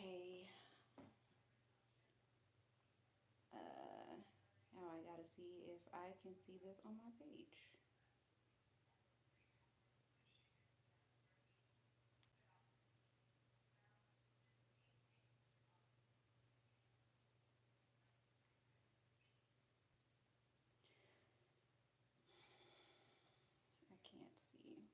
Okay. Uh, Now I gotta see if I can see this on my page. I can't see.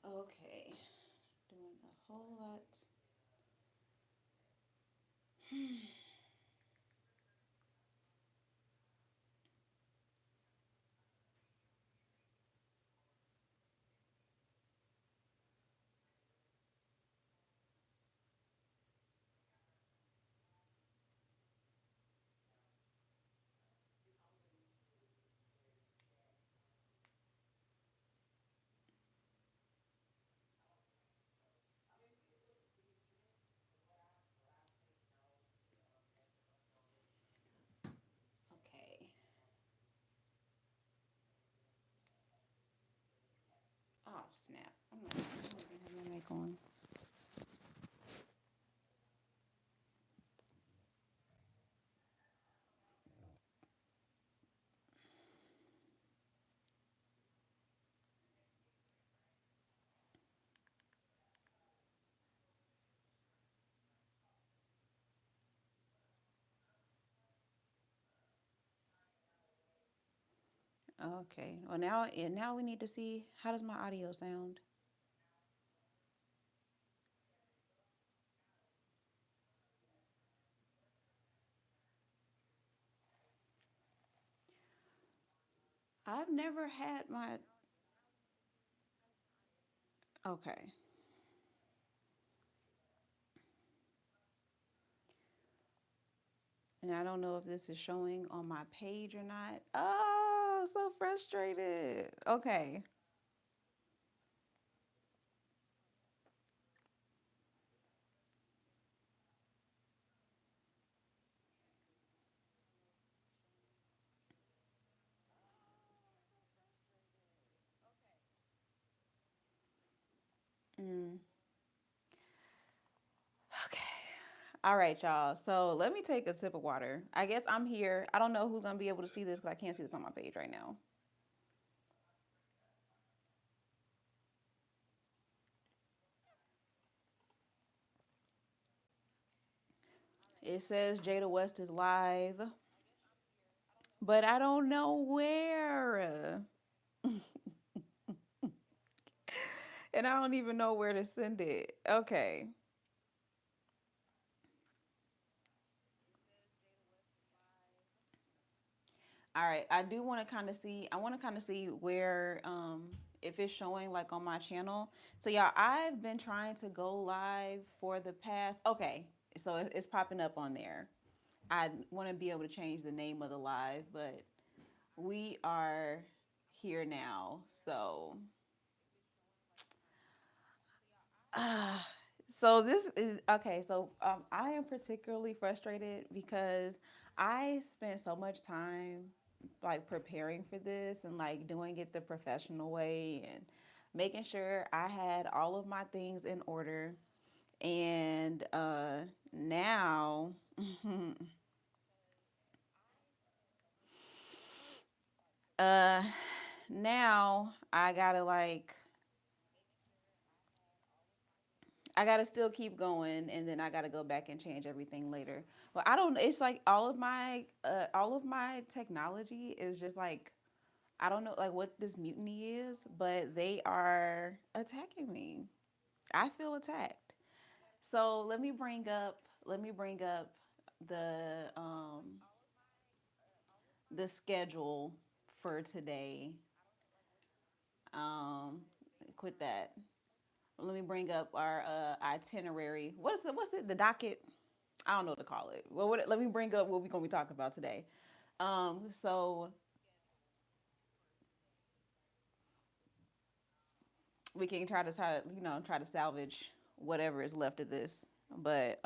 Okay. Doing a whole lot. Okay. Oh, snap. I don't even have my mic on. Okay. Well, now we need to see how does my audio sound. I've never had my. Okay. And I don't know if this is showing on my page or not. Oh, so frustrated. Okay. Mm. Okay. All right, y'all. So let me take a sip of water. I guess I'm here. I don't know who's gonna be able to see this because I can't see this on my page right now. It says Jada West is live, but I don't know where. And I don't even know where to send it. Okay. All right. I do want to kind of see. I want to kind of see where if it's showing like on my channel. So yeah, I've been trying to go live for the past. Okay. So it's popping up on there. I want to be able to change the name of the live, but we are here now. So uh, so this is okay. So I am particularly frustrated because I spent so much time like preparing for this and like doing it the professional way and making sure I had all of my things in order. And now, uh, now I gotta still keep going, and then I gotta go back and change everything later. But I don't. It's like all of my technology is just like I don't know like what this mutiny is, but they are attacking me. I feel attacked. So let me bring up the the schedule for today. Um, Quit that. Let me bring up our itinerary. What's it? The docket. I don't know what to call it. Well, let me bring up what we're gonna be talking about today. So we can try to salvage whatever is left of this. But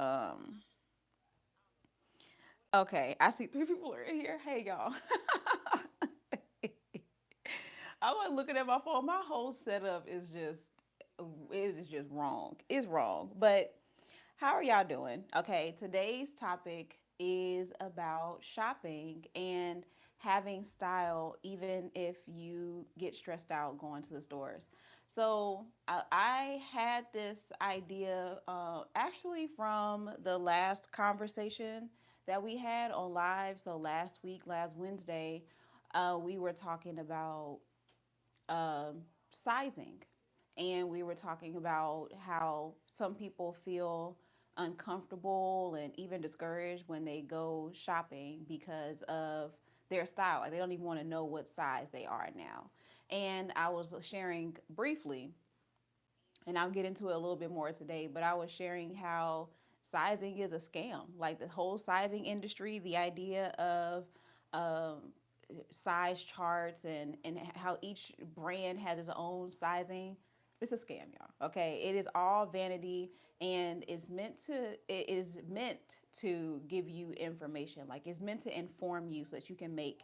okay, I see three people are in here. Hey y'all. I was looking at my phone. My whole setup is just it is just wrong. It's wrong. But how are y'all doing? Okay, today's topic is about shopping and having style, even if you get stressed out going to the stores. So I had this idea actually from the last conversation that we had on live. So last week, last Wednesday, we were talking about um, sizing. And we were talking about how some people feel uncomfortable and even discouraged when they go shopping because of their style. Like they don't even want to know what size they are now. And I was sharing briefly, and I'll get into it a little bit more today, but I was sharing how sizing is a scam. Like the whole sizing industry, the idea of um, size charts and how each brand has its own sizing. It's a scam, y'all. Okay, it is all vanity, and it is meant to give you information. Like it's meant to inform you so that you can make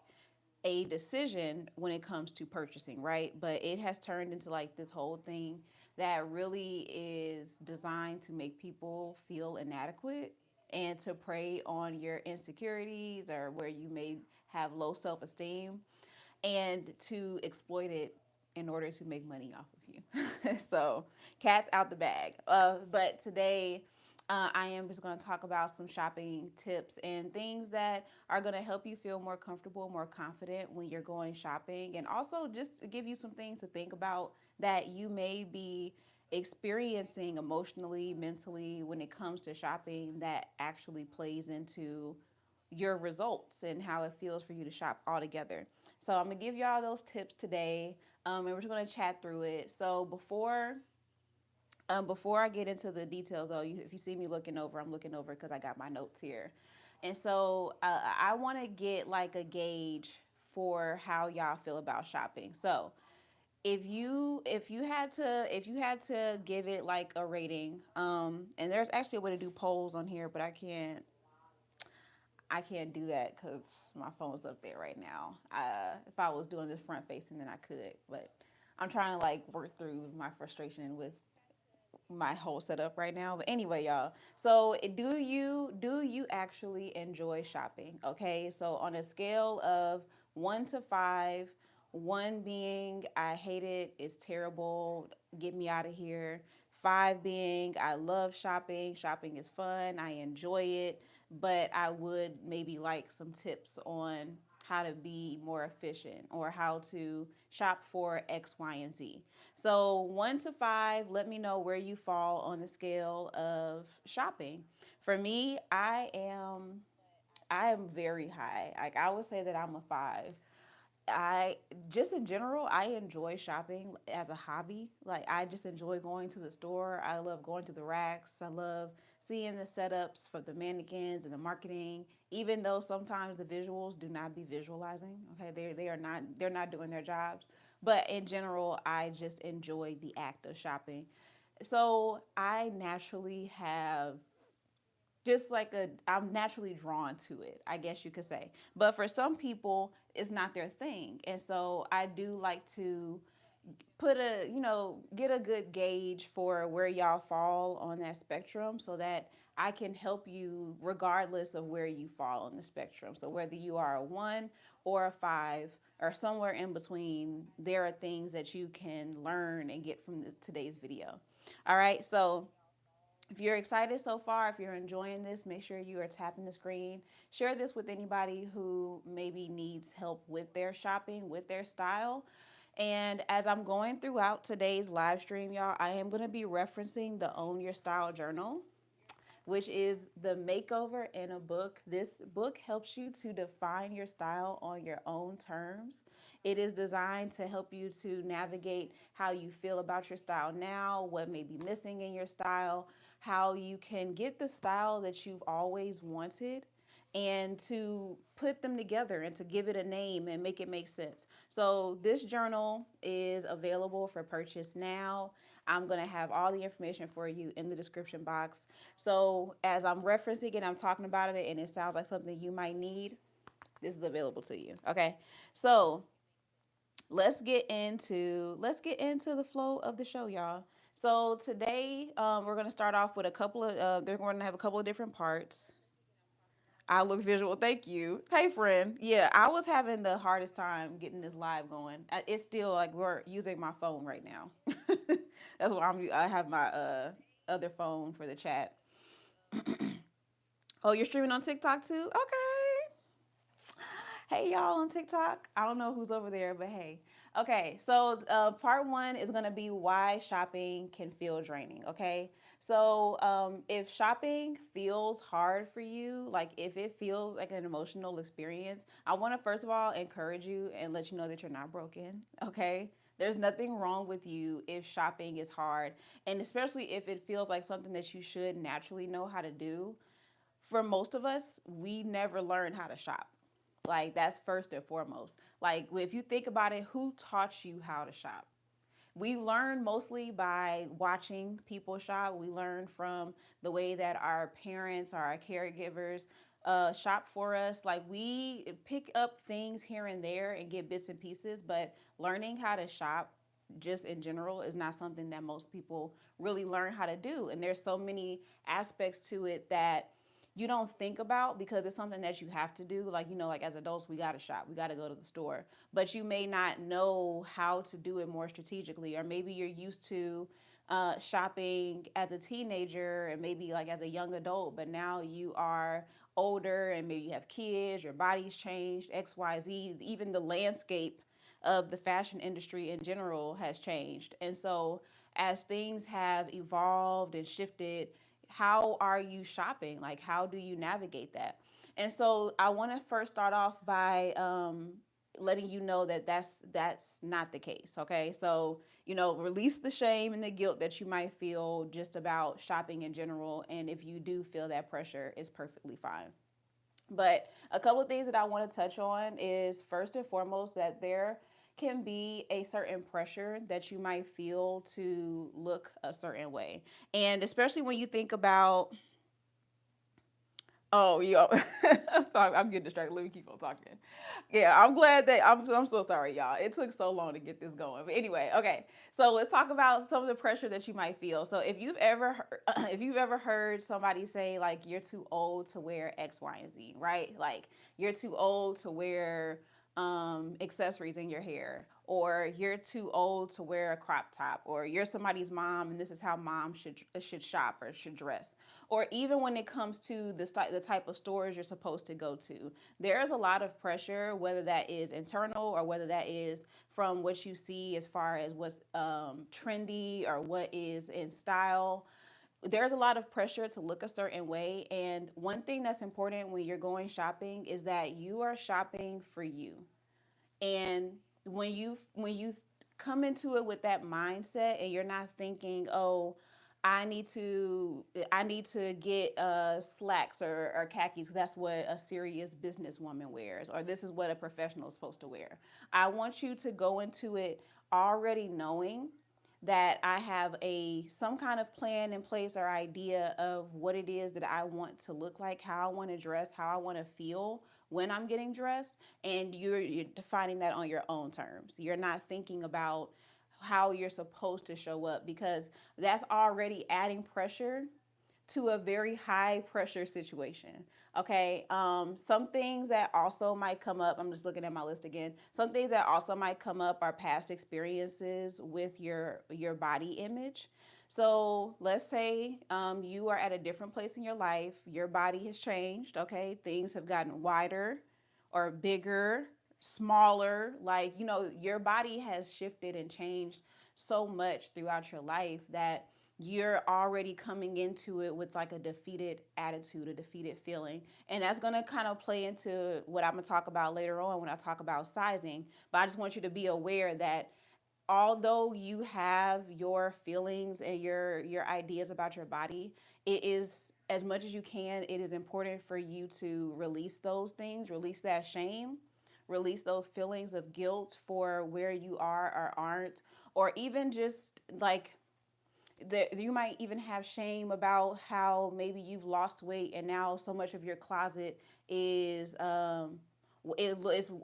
a decision when it comes to purchasing, right? But it has turned into like this whole thing that really is designed to make people feel inadequate and to prey on your insecurities or where you may have low self esteem and to exploit it in order to make money off of you. So, cat's out the bag. But today, I am just going to talk about some shopping tips and things that are going to help you feel more comfortable, more confident when you're going shopping, and also just to give you some things to think about that you may be experiencing emotionally, mentally when it comes to shopping that actually plays into your results and how it feels for you to shop all together. So I'm gonna give y'all those tips today, and we're just gonna chat through it. So before I get into the details, though, if you see me looking over, I'm looking over because I got my notes here, and so I want to get like a gauge for how y'all feel about shopping. So if you had to give it like a rating, and there's actually a way to do polls on here, but I can't do that because my phone's up there right now. If I was doing this front facing, then I could. But I'm trying to like work through my frustration with my whole setup right now. But anyway, y'all. So do you actually enjoy shopping? Okay. So on a scale of 1 to 5, one being I hate it, it's terrible, get me out of here. 5 being I love shopping, shopping is fun, I enjoy it, but I would maybe like some tips on how to be more efficient or how to shop for X, Y, and Z. So 1 to 5, let me know where you fall on the scale of shopping. For me, I am very high. Like I would say that I'm a 5. I just in general, I enjoy shopping as a hobby. Like I just enjoy going to the store. I love going to the racks. I love seeing the setups for the mannequins and the marketing. Even though sometimes the visuals do not be visualizing. Okay, they're not doing their jobs. But in general, I just enjoy the act of shopping. So I naturally have just like I'm naturally drawn to it, I guess you could say. But for some people it's not their thing, and so I do like to put a get a good gauge for where y'all fall on that spectrum so that I can help you regardless of where you fall on the spectrum. So whether you are a 1 or a 5 or somewhere in between, there are things that you can learn and get from today's video. All right, so if you're excited so far, if you're enjoying this, make sure you are tapping the screen. Share this with anybody who maybe needs help with their shopping, with their style. And as I'm going throughout today's live stream, y'all, I am going to be referencing the Own Your Style Journal, which is the makeover in a book. This book helps you to define your style on your own terms. It is designed to help you to navigate how you feel about your style now, what may be missing in your style, how you can get the style that you've always wanted, and to put them together and to give it a name and make it make sense. So this journal is available for purchase now. I'm going to have all the information for you in the description box. So as I'm referencing it, I'm talking about it and it sounds like something you might need, this is available to you. Okay. So let's get into the flow of the show, y'all. So today we're going to start off with a couple of they're going to have a couple of different parts. I look visual. Thank you. Hey, friend. Yeah, I was having the hardest time getting this live going. It's still like we're using my phone right now. That's what I have my other phone for the chat. Oh, you're streaming on TikTok too? Okay. Hey, y'all on TikTok. I don't know who's over there, but hey. Okay, so part one is going to be why shopping can feel draining. Okay, so if shopping feels hard for you, like if it feels like an emotional experience, I want to first of all encourage you and let you know that you're not broken. Okay, there's nothing wrong with you if shopping is hard, and especially if it feels like something that you should naturally know how to do. For most of us, we never learn how to shop. Like that's first and foremost. Like if you think about it, who taught you how to shop? We learn mostly by watching people shop. We learn from the way that our parents or our caregivers shop for us. Like we pick up things here and there and get bits and pieces, but learning how to shop just in general is not something that most people really learn how to do. And there's so many aspects to it that you don't think about because it's something that you have to do. Like, like as adults, we got to shop, we got to go to the store, but you may not know how to do it more strategically. Or maybe you're used to shopping as a teenager and maybe like as a young adult, but now you are older and maybe you have kids, your body's changed, XYZ, even the landscape of the fashion industry in general has changed. And so, as things have evolved and shifted, how are you shopping? Like, how do you navigate that? And so, I want to first start off by letting you know that that's not the case. Okay, so release the shame and the guilt that you might feel just about shopping in general, and if you do feel that pressure, it's perfectly fine. But a couple of things that I want to touch on is first and foremost that there can be a certain pressure that you might feel to look a certain way. And especially when you think about, oh, yo, I'm getting distracted. Let me keep on talking. Yeah, I'm glad that I'm so sorry, y'all. It took so long to get this going. But anyway, okay. So let's talk about some of the pressure that you might feel. So if you've ever if you've ever heard somebody say like you're too old to wear X, Y, and Z, right? Like you're too old to wear accessories in your hair, or you're too old to wear a crop top, or you're somebody's mom and this is how mom should shop or should dress, or even when it comes to the type of stores you're supposed to go to, there is a lot of pressure, whether that is internal or whether that is from what you see as far as what's trendy or what is in style. There's a lot of pressure to look a certain way. And one thing that's important when you're going shopping is that you are shopping for you. And when you come into it with that mindset and you're not thinking, oh, I need to get slacks or khakis because that's what a serious businesswoman wears, or this is what a professional is supposed to wear. I want you to go into it already knowing that I have a some kind of plan in place or idea of what it is that I want to look like, how I want to dress, how I want to feel when I'm getting dressed, and you're defining that on your own terms. You're not thinking about how you're supposed to show up because that's already adding pressure to a very high pressure situation. Okay. Some things that also might come up, I'm just looking at my list again. Some things that also might come up are past experiences with your body image. So let's say you are at a different place in your life. Your body has changed. Okay. Things have gotten wider or bigger, smaller. Like, your body has shifted and changed so much throughout your life that you're already coming into it with like a defeated attitude, a defeated feeling. And that's going to kind of play into what I'm going to talk about later on when I talk about sizing. But I just want you to be aware that although you have your feelings and your ideas about your body, it is as much as you can, it is important for you to release those things, release that shame, release those feelings of guilt for where you are or aren't, or even just like that you might even have shame about how maybe you've lost weight and now so much of your closet is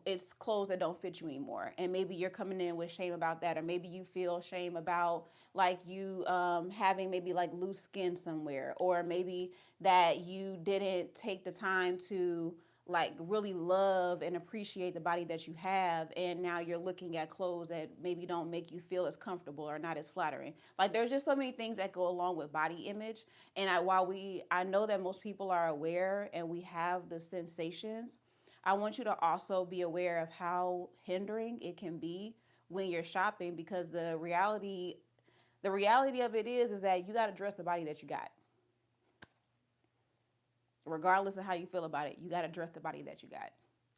it's clothes that don't fit you anymore, and maybe you're coming in with shame about that, or maybe you feel shame about like you having maybe like loose skin somewhere, or maybe that you didn't take the time to like really love and appreciate the body that you have, and now you're looking at clothes that maybe don't make you feel as comfortable or not as flattering. Like there's just so many things that go along with body image. And I know that most people are aware and we have the sensations, I want you to also be aware of how hindering it can be when you're shopping, because the reality of it is that you got to dress the body that you got. Regardless of how you feel about it, you got to dress the body that you got.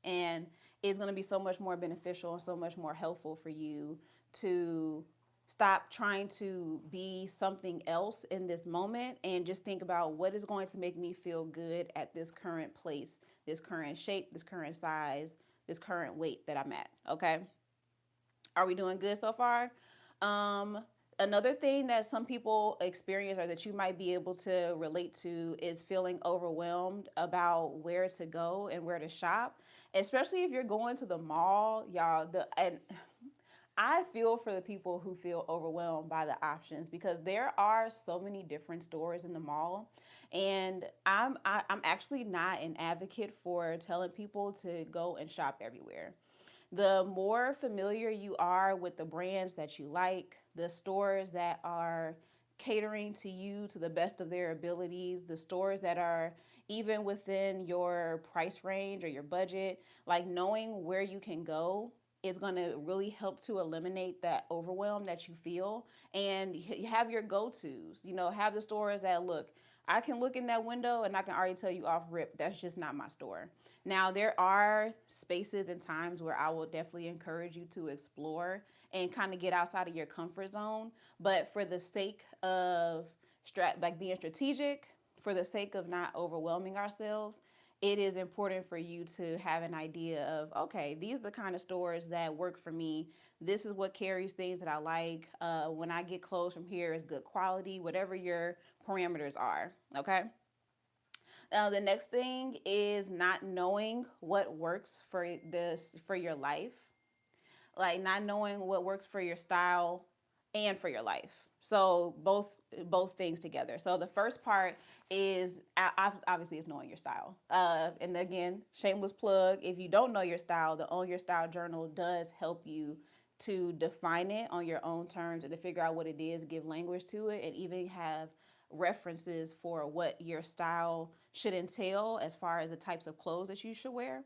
And it's going to be so much more beneficial and so much more helpful for you to stop trying to be something else in this moment and just think about what is going to make me feel good at this current place, this current shape, this current size, this current weight that I'm at. Okay. Are we doing good so far? Um, Another thing that some people experience or that you might be able to relate to is feeling overwhelmed about where to go and where to shop, especially if you're going to the mall, y'all. And I feel for the people who feel overwhelmed by the options, because there are so many different stores in the mall, and I'm actually not an advocate for telling people to go and shop everywhere. The more familiar you are with the brands that you like, the stores that are catering to you to the best of their abilities, the stores that are even within your price range or your budget, like knowing where you can go is going to really help to eliminate that overwhelm that you feel. And you have your go-tos, have the stores that look, I can look in that window and I can already tell you off rip, that's just not my store. Now, there are spaces and times where I will definitely encourage you to explore and kind of get outside of your comfort zone. But for the sake of like being strategic, for the sake of not overwhelming ourselves, it is important for you to have an idea of, okay, these are the kind of stores that work for me. This is what carries things that I like. When I get clothes from here, it's good quality, whatever your parameters are. Okay. The next thing is not knowing what works for your life, like not knowing what works for your style and for your life. So both things together. So the first part is obviously it's knowing your style. And again, shameless plug. If you don't know your style, the Own Your Style Journal does help you to define it on your own terms and to figure out what it is, give language to it, and even have references for what your style should entail as far as the types of clothes that you should wear.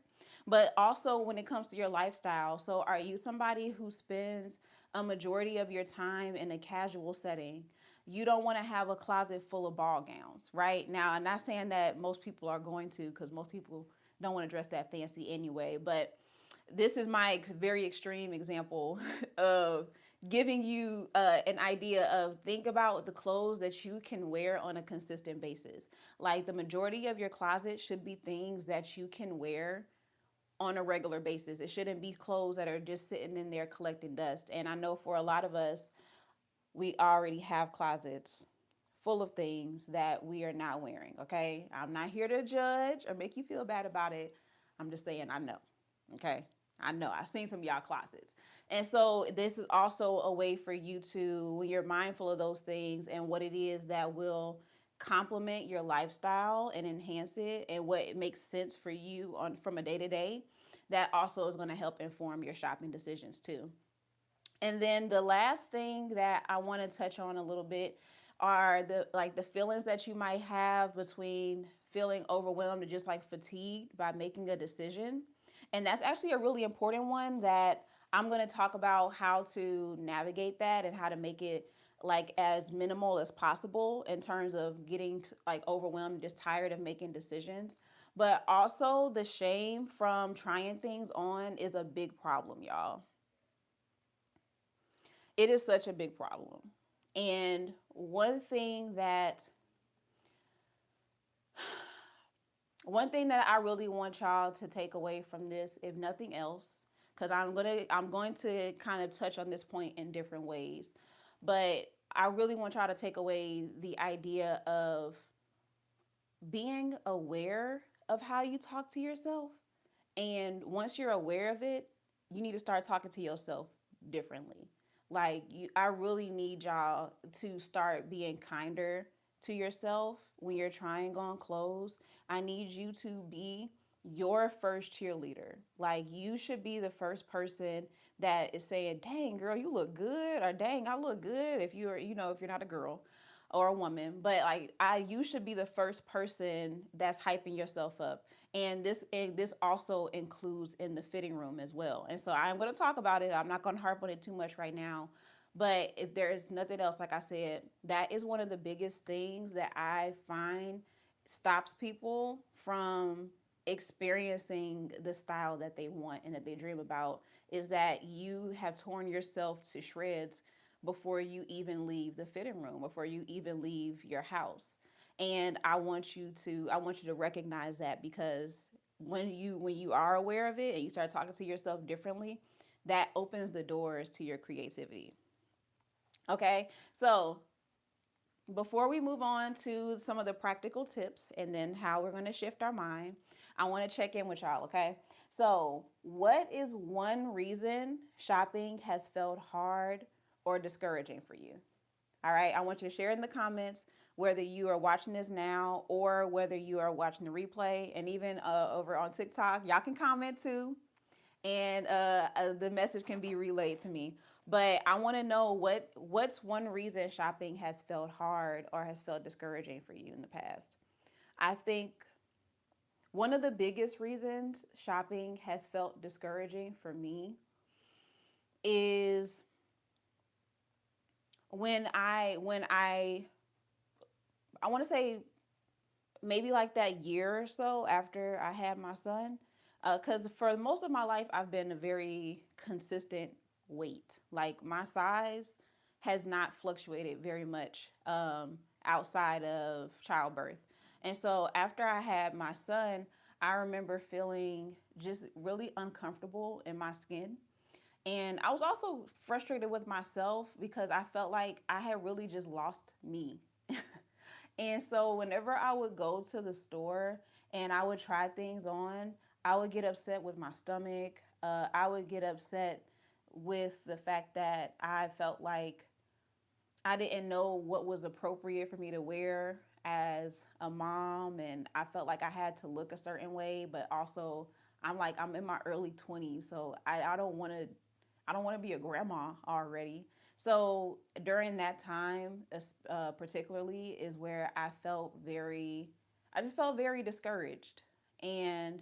But also when it comes to your lifestyle, so are you somebody who spends a majority of your time in a casual setting? You don't want to have a closet full of ball gowns, right? Now, I'm not saying that most people are going to, because most people don't want to dress that fancy anyway, but this is my very extreme example of giving you an idea of, think about the clothes that you can wear on a consistent basis. Like the majority of your closet should be things that you can wear on a regular basis. It shouldn't be clothes that are just sitting in there collecting dust. And I know for a lot of us, we already have closets full of things that we are not wearing. Okay. I'm not here to judge or make you feel bad about it. I'm just saying, I know. Okay. I know. I've seen some of y'all closets. And so this is also a way for you to, when you're mindful of those things and what it is that will complement your lifestyle and enhance it and what makes sense for you on from a day to day, that also is going to help inform your shopping decisions too. And then the last thing that I want to touch on a little bit are the feelings that you might have between feeling overwhelmed or just like fatigued by making a decision. And that's actually a really important one that I'm going to talk about how to navigate that and how to make it like as minimal as possible in terms of getting like overwhelmed, just tired of making decisions. But also the shame from trying things on is a big problem, y'all. It is such a big problem. And one thing that One thing that I really want y'all to take away from this, if nothing else, because I'm going to kind of touch on this point in different ways, but I really want y'all to take away the idea of being aware of how you talk to yourself. And once you're aware of it, you need to start talking to yourself differently. Like I really need y'all to start being kinder to yourself when you're trying on clothes. I need you to be your first cheerleader. Like you should be the first person that is saying, "Dang, girl, you look good," or "Dang, I look good." If you're, if you're not a girl or a woman, but like you should be the first person that's hyping yourself up. And this also includes in the fitting room as well. And so I'm going to talk about it. I'm not going to harp on it too much right now, but if there is nothing else, like I said, that is one of the biggest things that I find stops people from experiencing the style that they want and that they dream about, is that you have torn yourself to shreds before you even leave the fitting room, before you even leave your house. And I want you to recognize that, because when you are aware of it and you start talking to yourself differently, that opens the doors to your creativity. Okay? So, before we move on to some of the practical tips and then how we're going to shift our mind, I want to check in with y'all, okay? So, what is one reason shopping has felt hard or discouraging for you? All right, I want you to share in the comments whether you are watching this now or whether you are watching the replay, and even over on TikTok, y'all can comment too, and the message can be relayed to me. But I want to know what's one reason shopping has felt hard or has felt discouraging for you in the past. I think one of the biggest reasons shopping has felt discouraging for me is when I want to say maybe like that year or so after I had my son. Because for most of my life, I've been a very consistent weight. Like my size has not fluctuated very much outside of childbirth. And so after I had my son, I remember feeling just really uncomfortable in my skin. And I was also frustrated with myself because I felt like I had really just lost me. And so whenever I would go to the store and I would try things on, I would get upset with my stomach. I would get upset with the fact that I felt like I didn't know what was appropriate for me to wear as a mom, and I felt like I had to look a certain way, but also I'm in my early 20s, so I don't want to be a grandma already. So during that time, particularly, is where I just felt very discouraged and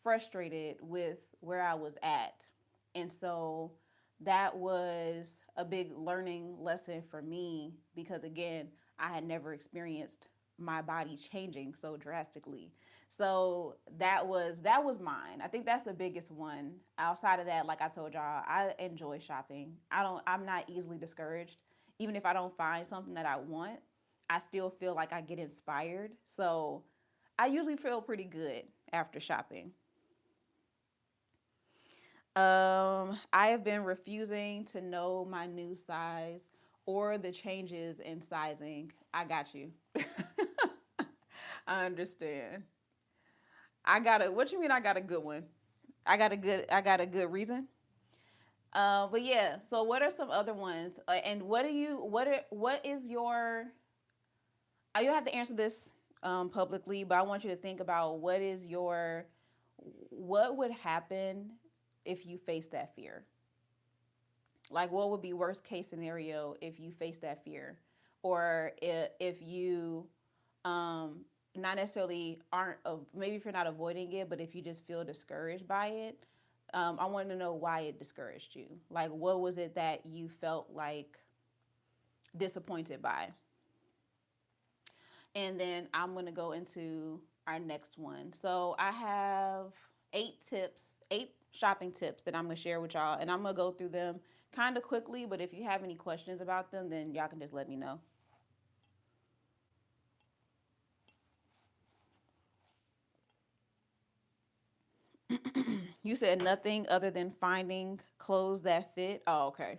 frustrated with where I was at. And so that was a big learning lesson for me because, again, I had never experienced my body changing so drastically. So that was mine. I think that's the biggest one. Outside of that, like I told y'all, I enjoy shopping. I'm not easily discouraged. Even if I don't find something that I want, I still feel like I get inspired. So I usually feel pretty good after shopping. I have been refusing to know my new size or the changes in sizing. I got you. I understand. What you mean I got a good one? I got a good reason. But yeah, so what are some other ones? And what is your, you don't have to answer this publicly, but I want you to think about what would happen if you face that fear? Like, what would be worst case scenario if you face that fear, or if you not necessarily aren't maybe if you're not avoiding it, but if you just feel discouraged by it. I want to know why it discouraged you. Like, what was it that you felt like disappointed by? And then I'm going to go into our next one. So I have 8 shopping tips that I'm going to share with y'all, and I'm going to go through them kind of quickly, but if you have any questions about them, then y'all can just let me know. You said nothing other than finding clothes that fit. Oh, okay.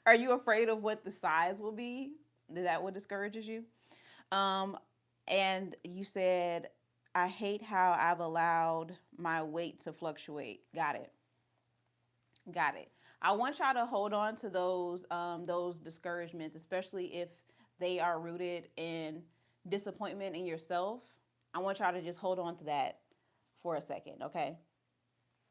Are you afraid of what the size will be? Is that what discourages you? Um, and you said, I hate how I've allowed my weight to fluctuate. Got it. Got it. I want y'all to hold on to those discouragements, especially if they are rooted in disappointment in yourself. I want y'all to just hold on to that for a second, okay?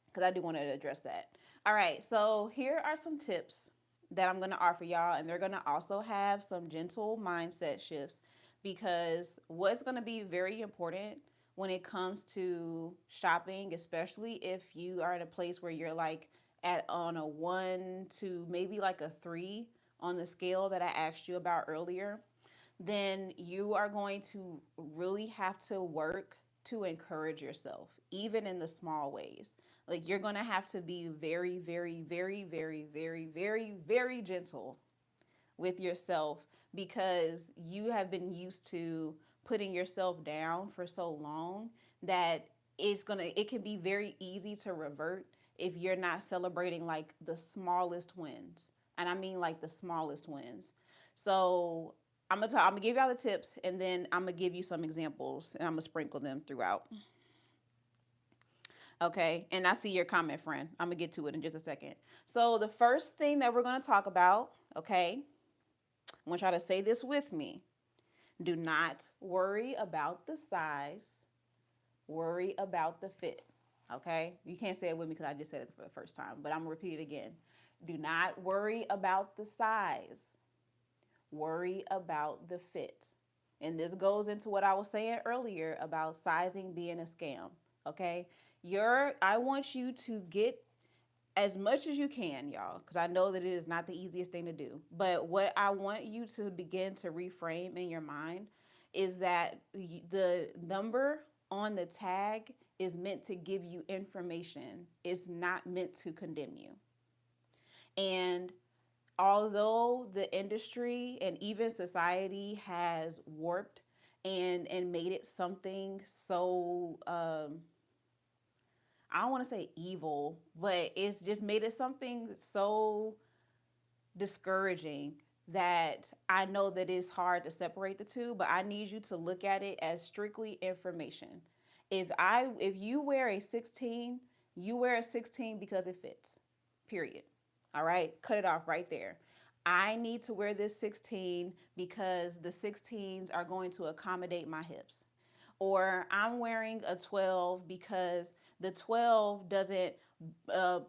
Because I do want to address that. All right, so here are some tips that I'm going to offer y'all, and they're going to also have some gentle mindset shifts because what's going to be very important when it comes to shopping, especially if you are in a place where you're like at on a 1 to maybe like a 3 on the scale that I asked you about earlier, then you are going to really have to work to encourage yourself, even in the small ways. Like you're going to have to be very, very, very, very, very, very, very gentle with yourself because you have been used to putting yourself down for so long that it can be very easy to revert if you're not celebrating like the smallest wins. And I mean like the smallest wins. So I'm gonna give y'all the tips and then I'm gonna give you some examples and I'm gonna sprinkle them throughout. Okay, and I see your comment, friend. I'm gonna get to it in just a second. So the first thing that we're gonna talk about, okay, I want y'all to say this with me. Do not worry about the size, worry about the fit. Okay? You can't say it with me because I just said it for the first time, but I'm gonna repeat it again. Do not worry about the size, worry about the fit. And this goes into what I was saying earlier about sizing being a scam. Okay? I want you to get as much as you can, y'all, because I know that it is not the easiest thing to do. But what I want you to begin to reframe in your mind is that the number on the tag is meant to give you information, it's not meant to condemn you. And although the industry and even society has warped and made it something so I don't want to say evil, but it's just made it something so discouraging that I know that it's hard to separate the two, but I need you to look at it as strictly information. If you wear a 16, you wear a 16 because it fits. Period. All right? Cut it off right there. I need to wear this 16 because the 16s are going to accommodate my hips. Or I'm wearing a 12 because the 12 doesn't uh,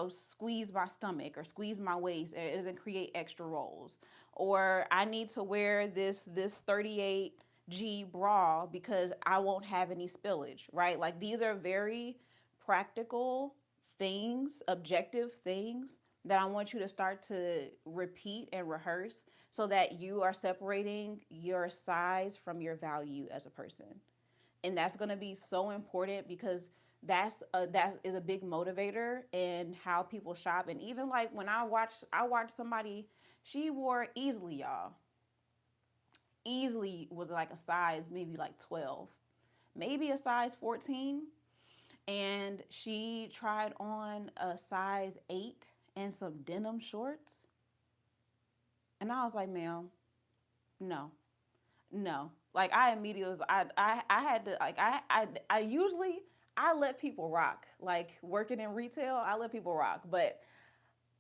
squeeze my stomach or squeeze my waist and it doesn't create extra rolls. Or I need to wear this 38G bra because I won't have any spillage, right? Like these are very practical things, objective things that I want you to start to repeat and rehearse so that you are separating your size from your value as a person. And that's going to be so important because that is a big motivator in how people shop. And even like when I watched somebody, she wore easily, y'all, easily was like a size maybe like 12, maybe a size 14, and she tried on a size 8 and some denim shorts, and I was like, ma'am, no, no. Like I immediately was, I had to like I usually I let people rock. Like working in retail, I let people rock, but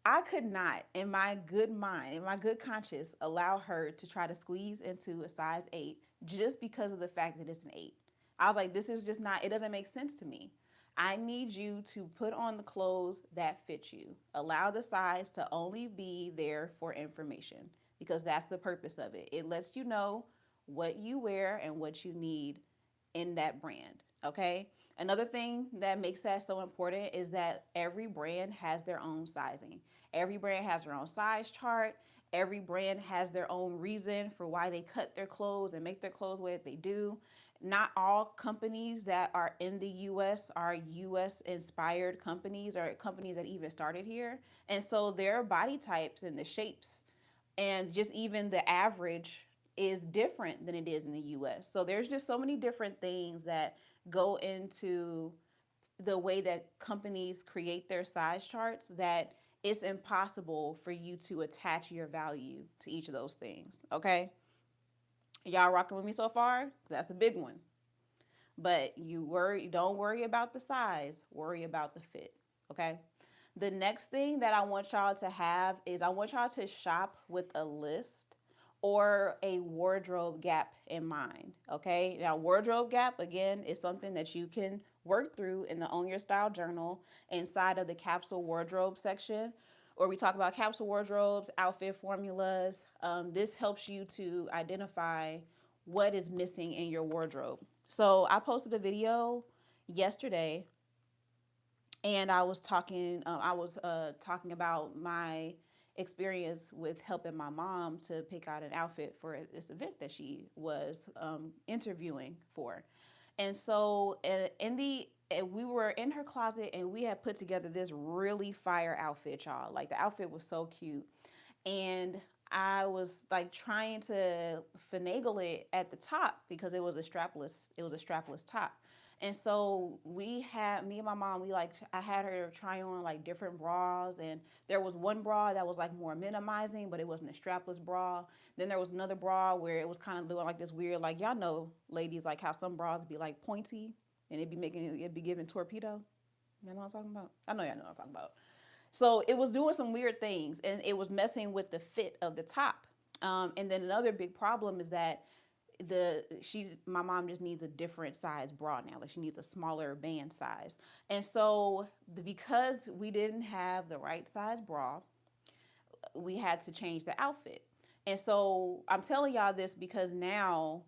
I could not, in my good mind, in my good conscience, allow her to try to squeeze into a size 8 just because of the fact that it's an 8. I was like, this is just not, it doesn't make sense to me. I need you to put on the clothes that fit you. Allow the size to only be there for information because that's the purpose of it. It lets you know what you wear and what you need in that brand. Okay. Another thing that makes that so important is that every brand has their own sizing. Every brand has their own size chart. Every brand has their own reason for why they cut their clothes and make their clothes the way that they do. Not all companies that are in the US are US inspired companies or companies that even started here. And so their body types and the shapes and just even the average is different than it is in the US. So there's just so many different things that go into the way that companies create their size charts that it's impossible for you to attach your value to each of those things. Okay, y'all rocking with me so far? That's a big one. But don't worry about the size, worry about the fit. Okay. The next thing that I want y'all to have is I want y'all to shop with a list or a wardrobe gap in mind. Okay. Now, wardrobe gap, again, is something that you can work through in the Own Your Style journal inside of the capsule wardrobe section. Or we talk about capsule wardrobes, outfit formulas. This helps you to identify what is missing in your wardrobe. So I posted a video yesterday, and I was talking about my experience with helping my mom to pick out an outfit for this event that she was interviewing for. And so we were in her closet, and we had put together this really fire outfit, y'all. Like, the outfit was so cute, and I was like trying to finagle it at the top because it was a strapless top. And so me and my mom, I had her try on like different bras, and there was one bra that was like more minimizing, but it wasn't a strapless bra. Then there was another bra where it was kind of doing like this weird, like, y'all know, ladies, like how some bras be like pointy and it'd be giving torpedo. You know what I'm talking about? I know y'all know what I'm talking about. So it was doing some weird things, and it was messing with the fit of the top. And then another big problem is that my mom just needs a different size bra now. Like, she needs a smaller band size. And so because we didn't have the right size bra, we had to change the outfit. And so I'm telling y'all this because now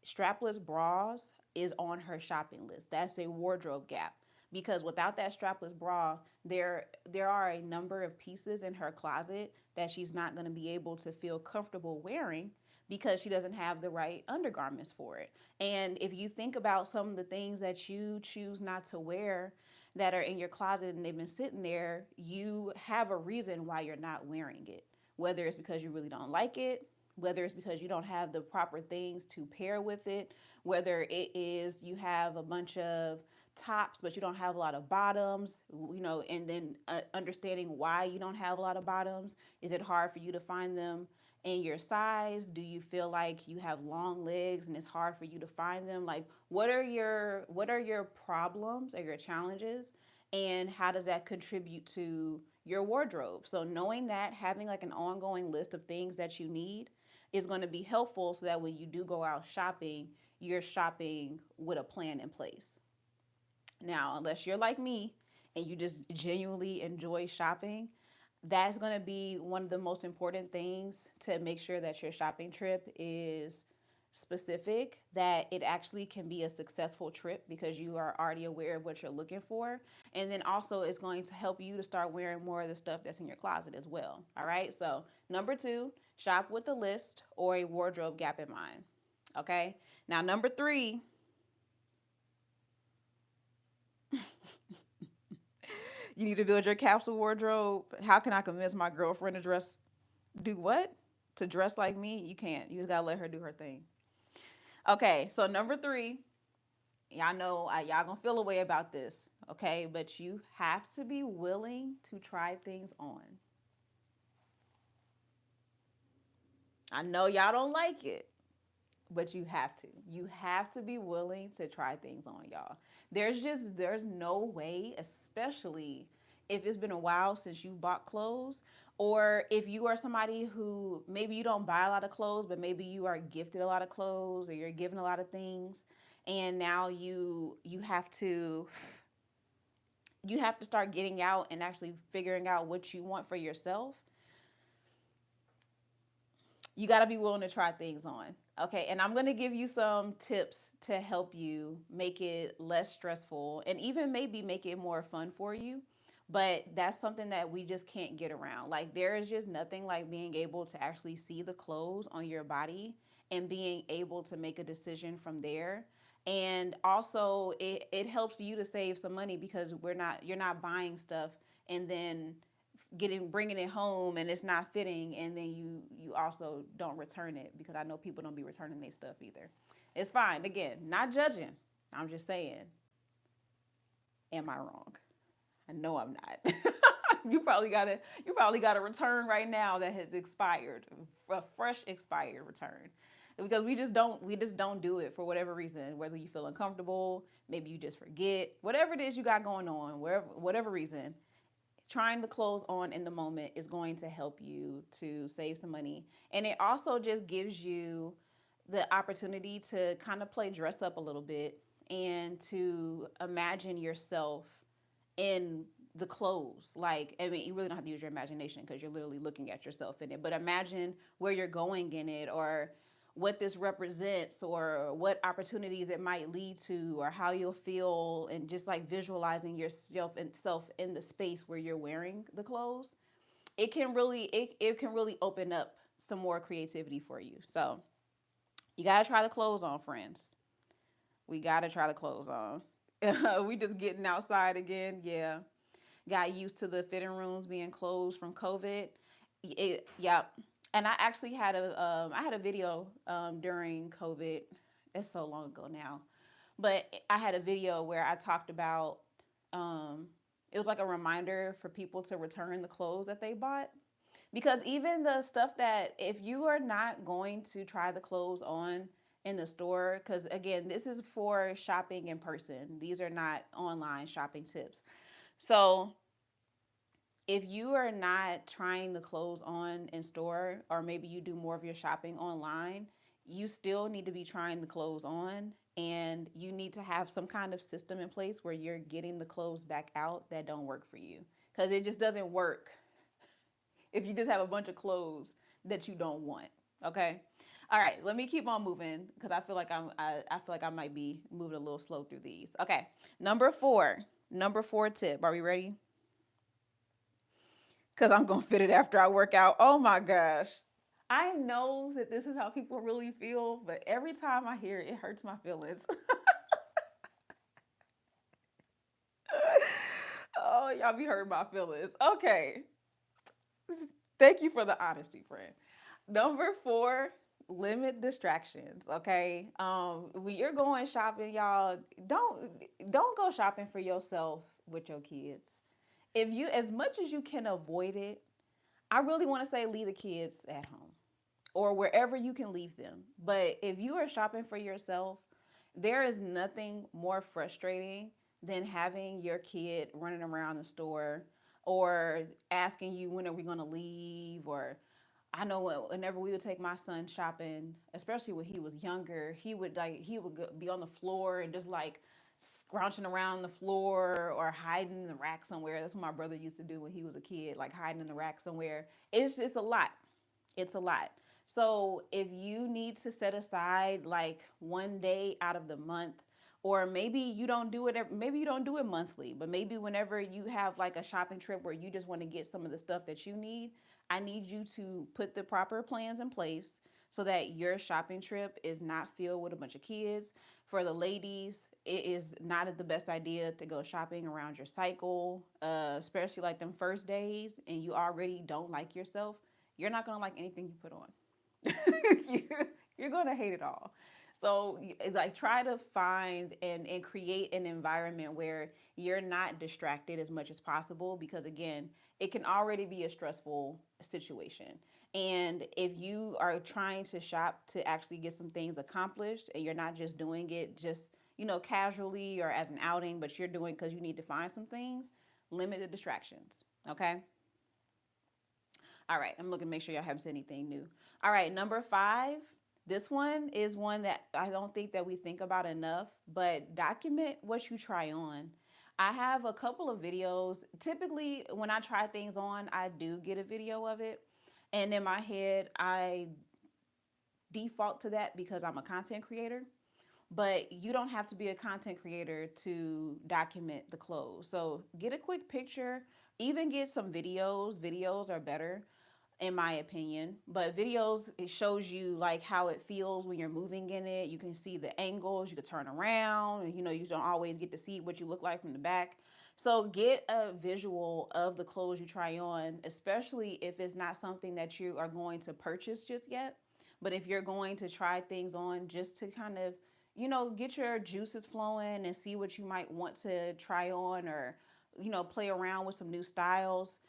strapless bras is on her shopping list. That's a wardrobe gap, because without that strapless bra, there are a number of pieces in her closet that she's not going to be able to feel comfortable wearing because she doesn't have the right undergarments for it. And if you think about some of the things that you choose not to wear that are in your closet and they've been sitting there, you have a reason why you're not wearing it. Whether it's because you really don't like it, whether it's because you don't have the proper things to pair with it, whether it is you have a bunch of tops but you don't have a lot of bottoms, and then understanding why you don't have a lot of bottoms. Is it hard for you to find them in your size? Do you feel like you have long legs and it's hard for you to find them? Like, what are your problems or your challenges, and how does that contribute to your wardrobe? So knowing that, having like an ongoing list of things that you need is going to be helpful, so that when you do go out shopping, you're shopping with a plan in place. Now, unless you're like me and you just genuinely enjoy shopping, that's going to be one of the most important things, to make sure that your shopping trip is specific, that it actually can be a successful trip because you are already aware of what you're looking for. And then also, it's going to help you to start wearing more of the stuff that's in your closet as well. All right. So, number two, shop with a list or a wardrobe gap in mind. Okay. Now, number three, you need to build your capsule wardrobe. How can I convince my girlfriend to do what? To dress like me? You can't. You just gotta let her do her thing. Okay, so number three, y'all know y'all gonna feel a way about this, okay? But you have to be willing to try things on. I know y'all don't like it, but you have to. You have to be willing to try things on, y'all. There's no way, especially if it's been a while since you bought clothes, or if you are somebody who maybe you don't buy a lot of clothes, but maybe you are gifted a lot of clothes or you're given a lot of things, and now you have to start getting out and actually figuring out what you want for yourself. You got to be willing to try things on. Okay, and I'm going to give you some tips to help you make it less stressful and even maybe make it more fun for you. But that's something that we just can't get around. Like, there is just nothing like being able to actually see the clothes on your body and being able to make a decision from there. And also, it helps you to save some money because you're not buying stuff and then bringing it home and it's not fitting, and then you also don't return it, because I know people don't be returning their stuff either. It's fine. Again, not judging. I'm just saying. Am I wrong? I know I'm not. You probably got a return right now that has expired, a fresh expired return. Because we just don't do it for whatever reason, whether you feel uncomfortable, maybe you just forget, whatever it is you got going on, whatever reason, trying the clothes on in the moment is going to help you to save some money. And it also just gives you the opportunity to kind of play dress up a little bit and to imagine yourself in the clothes. Like, I mean, you really don't have to use your imagination because you're literally looking at yourself in it. But imagine where you're going in it, or what this represents, or what opportunities it might lead to, or how you'll feel, and just like visualizing yourself and self in the space where you're wearing the clothes. It can really open up some more creativity for you. So you gotta try the clothes on, friends. We gotta try the clothes on. We just getting outside again. Yeah, got used to the fitting rooms being closed from COVID. Yeah, and I actually had a video during COVID. It's so long ago now, but I had a video where I talked about it was like a reminder for people to return the clothes that they bought, because even the stuff that, if you are not going to try the clothes on in the store, because again, this is for shopping in person, these are not online shopping tips. So if you are not trying the clothes on in store, or maybe you do more of your shopping online, you still need to be trying the clothes on, and you need to have some kind of system in place where you're getting the clothes back out that don't work for you, because it just doesn't work if you just have a bunch of clothes that you don't want. Okay. All right, let me keep on moving because I feel like I might be moving a little slow through these. Okay. Number 4. Number 4 tip. Are we ready? Because I'm going to fit it after I work out. Oh my gosh. I know that this is how people really feel, but every time I hear it, it hurts my feelings. Oh, y'all be hurting my feelings. Okay. Thank you for the honesty, friend. Number 4, limit distractions. Okay. When you're going shopping, y'all, don't go shopping for yourself with your kids. If you, as much as you can avoid it, I really want to say leave the kids at home or wherever you can leave them. But if you are shopping for yourself, there is nothing more frustrating than having your kid running around the store, or asking you when are we going to leave. Or I know whenever we would take my son shopping, especially when he was younger, he would be on the floor and just like scrounging around the floor or hiding in the rack somewhere. That's what my brother used to do when he was a kid, like hiding in the rack somewhere. It's just a lot. It's a lot. So if you need to set aside like one day out of the month, or maybe you don't do it, maybe you don't do it monthly, but maybe whenever you have like a shopping trip where you just want to get some of the stuff that you need, I need you to put the proper plans in place so that your shopping trip is not filled with a bunch of kids. For the ladies, it is not the best idea to go shopping around your cycle, especially like them first days, and you already don't like yourself. You're not gonna like anything you put on. You're gonna hate it all. So like try to find and create an environment where you're not distracted as much as possible, because again, it can already be a stressful situation. And if you are trying to shop to actually get some things accomplished, and you're not just doing it just, casually or as an outing, but you're doing because you need to find some things, limit the distractions. Okay. All right, I'm looking to make sure y'all haven't said anything new. All right, number 5. This one is one that I don't think that we think about enough, but document what you try on. I have a couple of videos. Typically, when I try things on, I do get a video of it. And in my head, I default to that because I'm a content creator. But you don't have to be a content creator to document the clothes. So get a quick picture, even get some videos. Videos are better in my opinion. But videos, it shows you like how it feels when you're moving in it. You can see the angles, you can turn around, and you don't always get to see what you look like from the back. So get a visual of the clothes you try on, especially if it's not something that you are going to purchase just yet. But if you're going to try things on just to kind of, get your juices flowing and see what you might want to try on, or play around with some new styles.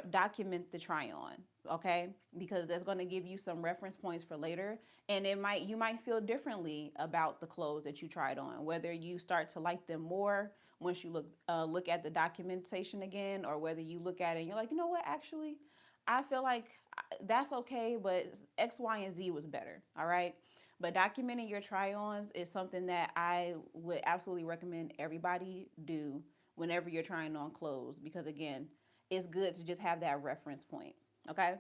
Document the try on, okay, because that's going to give you some reference points for later. And you might feel differently about the clothes that you tried on, whether you start to like them more once you look at the documentation again, or whether you look at it and you're like, you know what, actually I feel like that's okay, but X, Y, and Z was better. All right. But documenting your try ons is something that I would absolutely recommend everybody do whenever you're trying on clothes, because again, it's good to just have that reference point. Okay.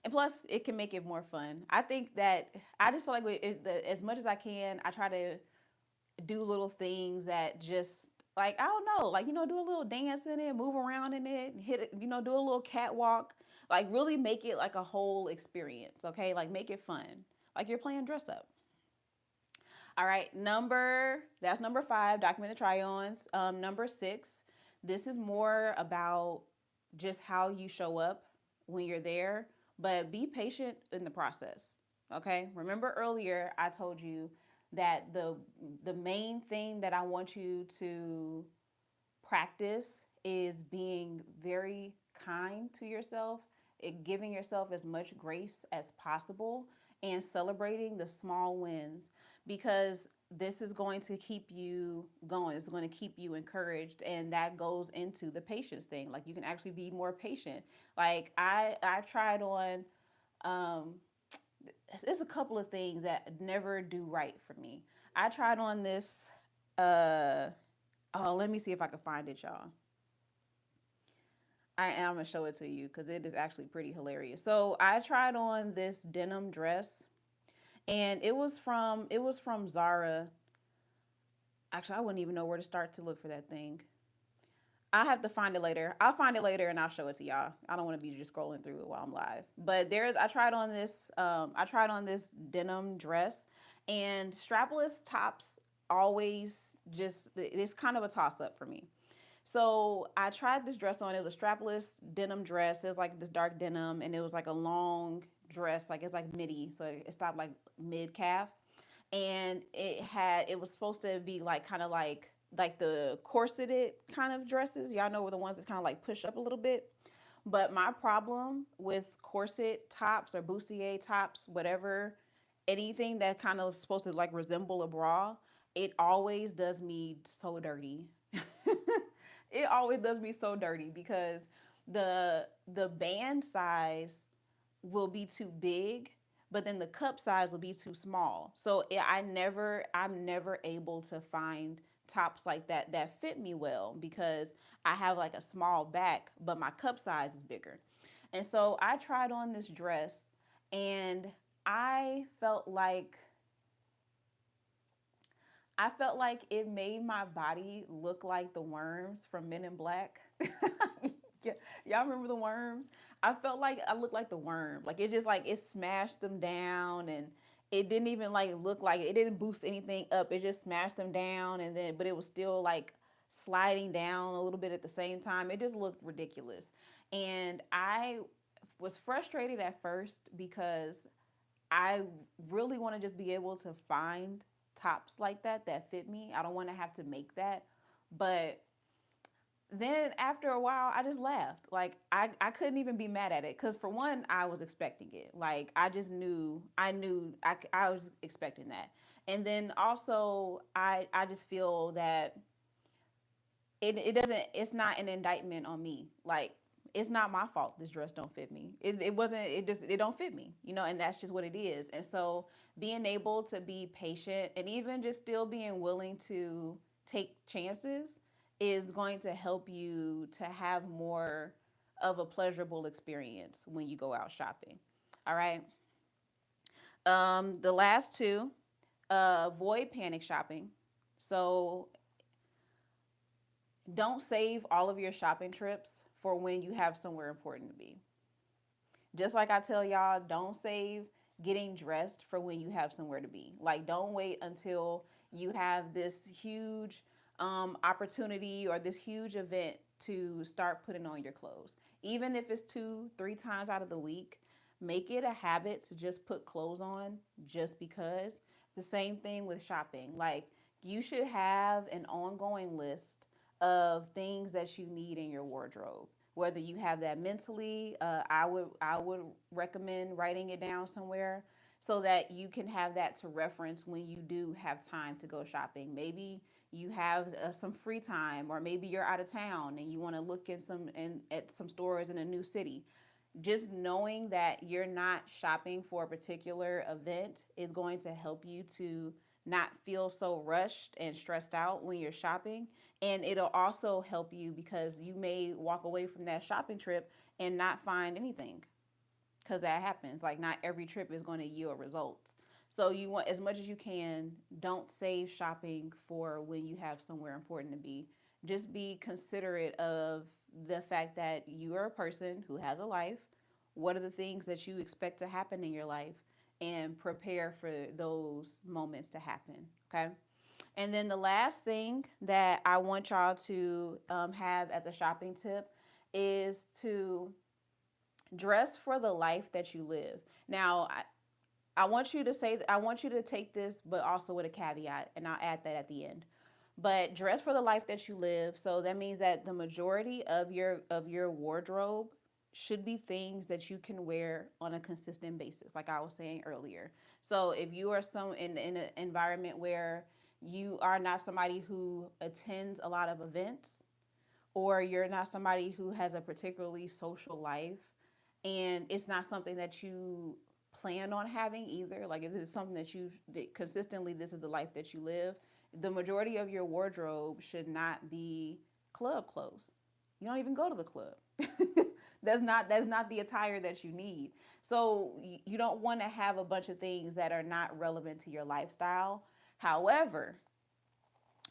And plus, it can make it more fun. I think that I just feel like as much as I can, I try to do little things that just, like, I don't know, like, do a little dance in it, move around in it, hit it, do a little catwalk, like really make it like a whole experience. Okay, like make it fun, like you're playing dress up. All right, that's number 5. Document the try-ons. Number 6. This is more about just how you show up when you're there, but be patient in the process. Okay. Remember earlier I told you that the main thing that I want you to practice is being very kind to yourself, giving yourself as much grace as possible, and celebrating the small wins, because this is going to keep you going. It's going to keep you encouraged, and that goes into the patience thing. Like, you can actually be more patient. Like, I tried on um it's a couple of things that never do right for me. I tried on this uh oh, let me see if I can find it, y'all. I am gonna show it to you because it is actually pretty hilarious. So I tried on this denim dress, and it was from Zara. Actually, I wouldn't even know where to start to look for that thing. I have to find it later. I'll find it later and I'll show it to y'all. I don't want to be just scrolling through it while I'm live. But I tried on this. I tried on this denim dress, and strapless tops always just it's kind of a toss up for me. So I tried this dress on. It was a strapless denim dress. It was like this dark denim, and it was like a long dress, like it's like midi, so it stopped like mid calf. And it was supposed to be like kind of like the corseted kind of dresses. Y'all know, the ones that kind of like push up a little bit. But my problem with corset tops or bustier tops, whatever, anything that kind of supposed to like resemble a bra, it always does me so dirty. It always does me so dirty because the band size will be too big, but then the cup size will be too small. So I'm never able to find tops like that that fit me well, because I have like a small back, but my cup size is bigger. And so I tried on this dress, and I felt like I felt like it made my body look like the worms from Men in Black. Yeah, y'all remember the worms? I felt like I looked like the worm. Like, it just like it smashed them down, and it didn't even like look like it didn't boost anything up. It just smashed them down, and then but it was still like sliding down a little bit at the same time. It just looked ridiculous. And I was frustrated at first because I really want to just be able to find tops like that that fit me. I don't want to have to make that. But then after a while, I just laughed. Like, I couldn't even be mad at it, because for one, I was expecting it. Like, I just knew I was expecting that. And then also, I just feel that it doesn't, it's not an indictment on me. Like, it's not my fault this dress don't fit me. It wasn't, it don't fit me, and that's just what it is. And so being able to be patient, and even just still being willing to take chances, is going to help you to have more of a pleasurable experience when you go out shopping. All right. The last two, avoid panic shopping. So don't save all of your shopping trips for when you have somewhere important to be. Just like I tell y'all, don't save getting dressed for when you have somewhere to be. Like, don't wait until you have this huge opportunity or this huge event to start putting on your clothes. Even if it's 2, 3 times out of the week, make it a habit to just put clothes on just because. The same thing with shopping. Like, you should have an ongoing list of things that you need in your wardrobe. Whether you have that mentally, I would recommend writing it down somewhere so that you can have that to reference when you do have time to go shopping. Maybe you have some free time, or maybe you're out of town and you want to look at some stores in a new city. Just knowing that you're not shopping for a particular event is going to help you to not feel so rushed and stressed out when you're shopping. And it'll also help you because you may walk away from that shopping trip and not find anything, because that happens. Like, not every trip is going to yield results. So you want, as much as you can, don't save shopping for when you have somewhere important to be. Just be considerate of the fact that you are a person who has a life. What are the things that you expect to happen in your life, and prepare for those moments to happen. Okay. And then the last thing that I want y'all to have as a shopping tip is to dress for the life that you live. Now, I want you to say, I want you to take this, but also with a caveat, and I'll add that at the end. But dress for the life that you live. So that means that the majority of your wardrobe should be things that you can wear on a consistent basis, like I was saying earlier. So if you are in an environment where you are not somebody who attends a lot of events, or you're not somebody who has a particularly social life, and it's not something that you plan on having either, like if it's something that you consistently, this is the life that you live, the majority of your wardrobe should not be club clothes. You don't even go to the club. That's not the attire that you need. So you don't want to have a bunch of things that are not relevant to your lifestyle. However,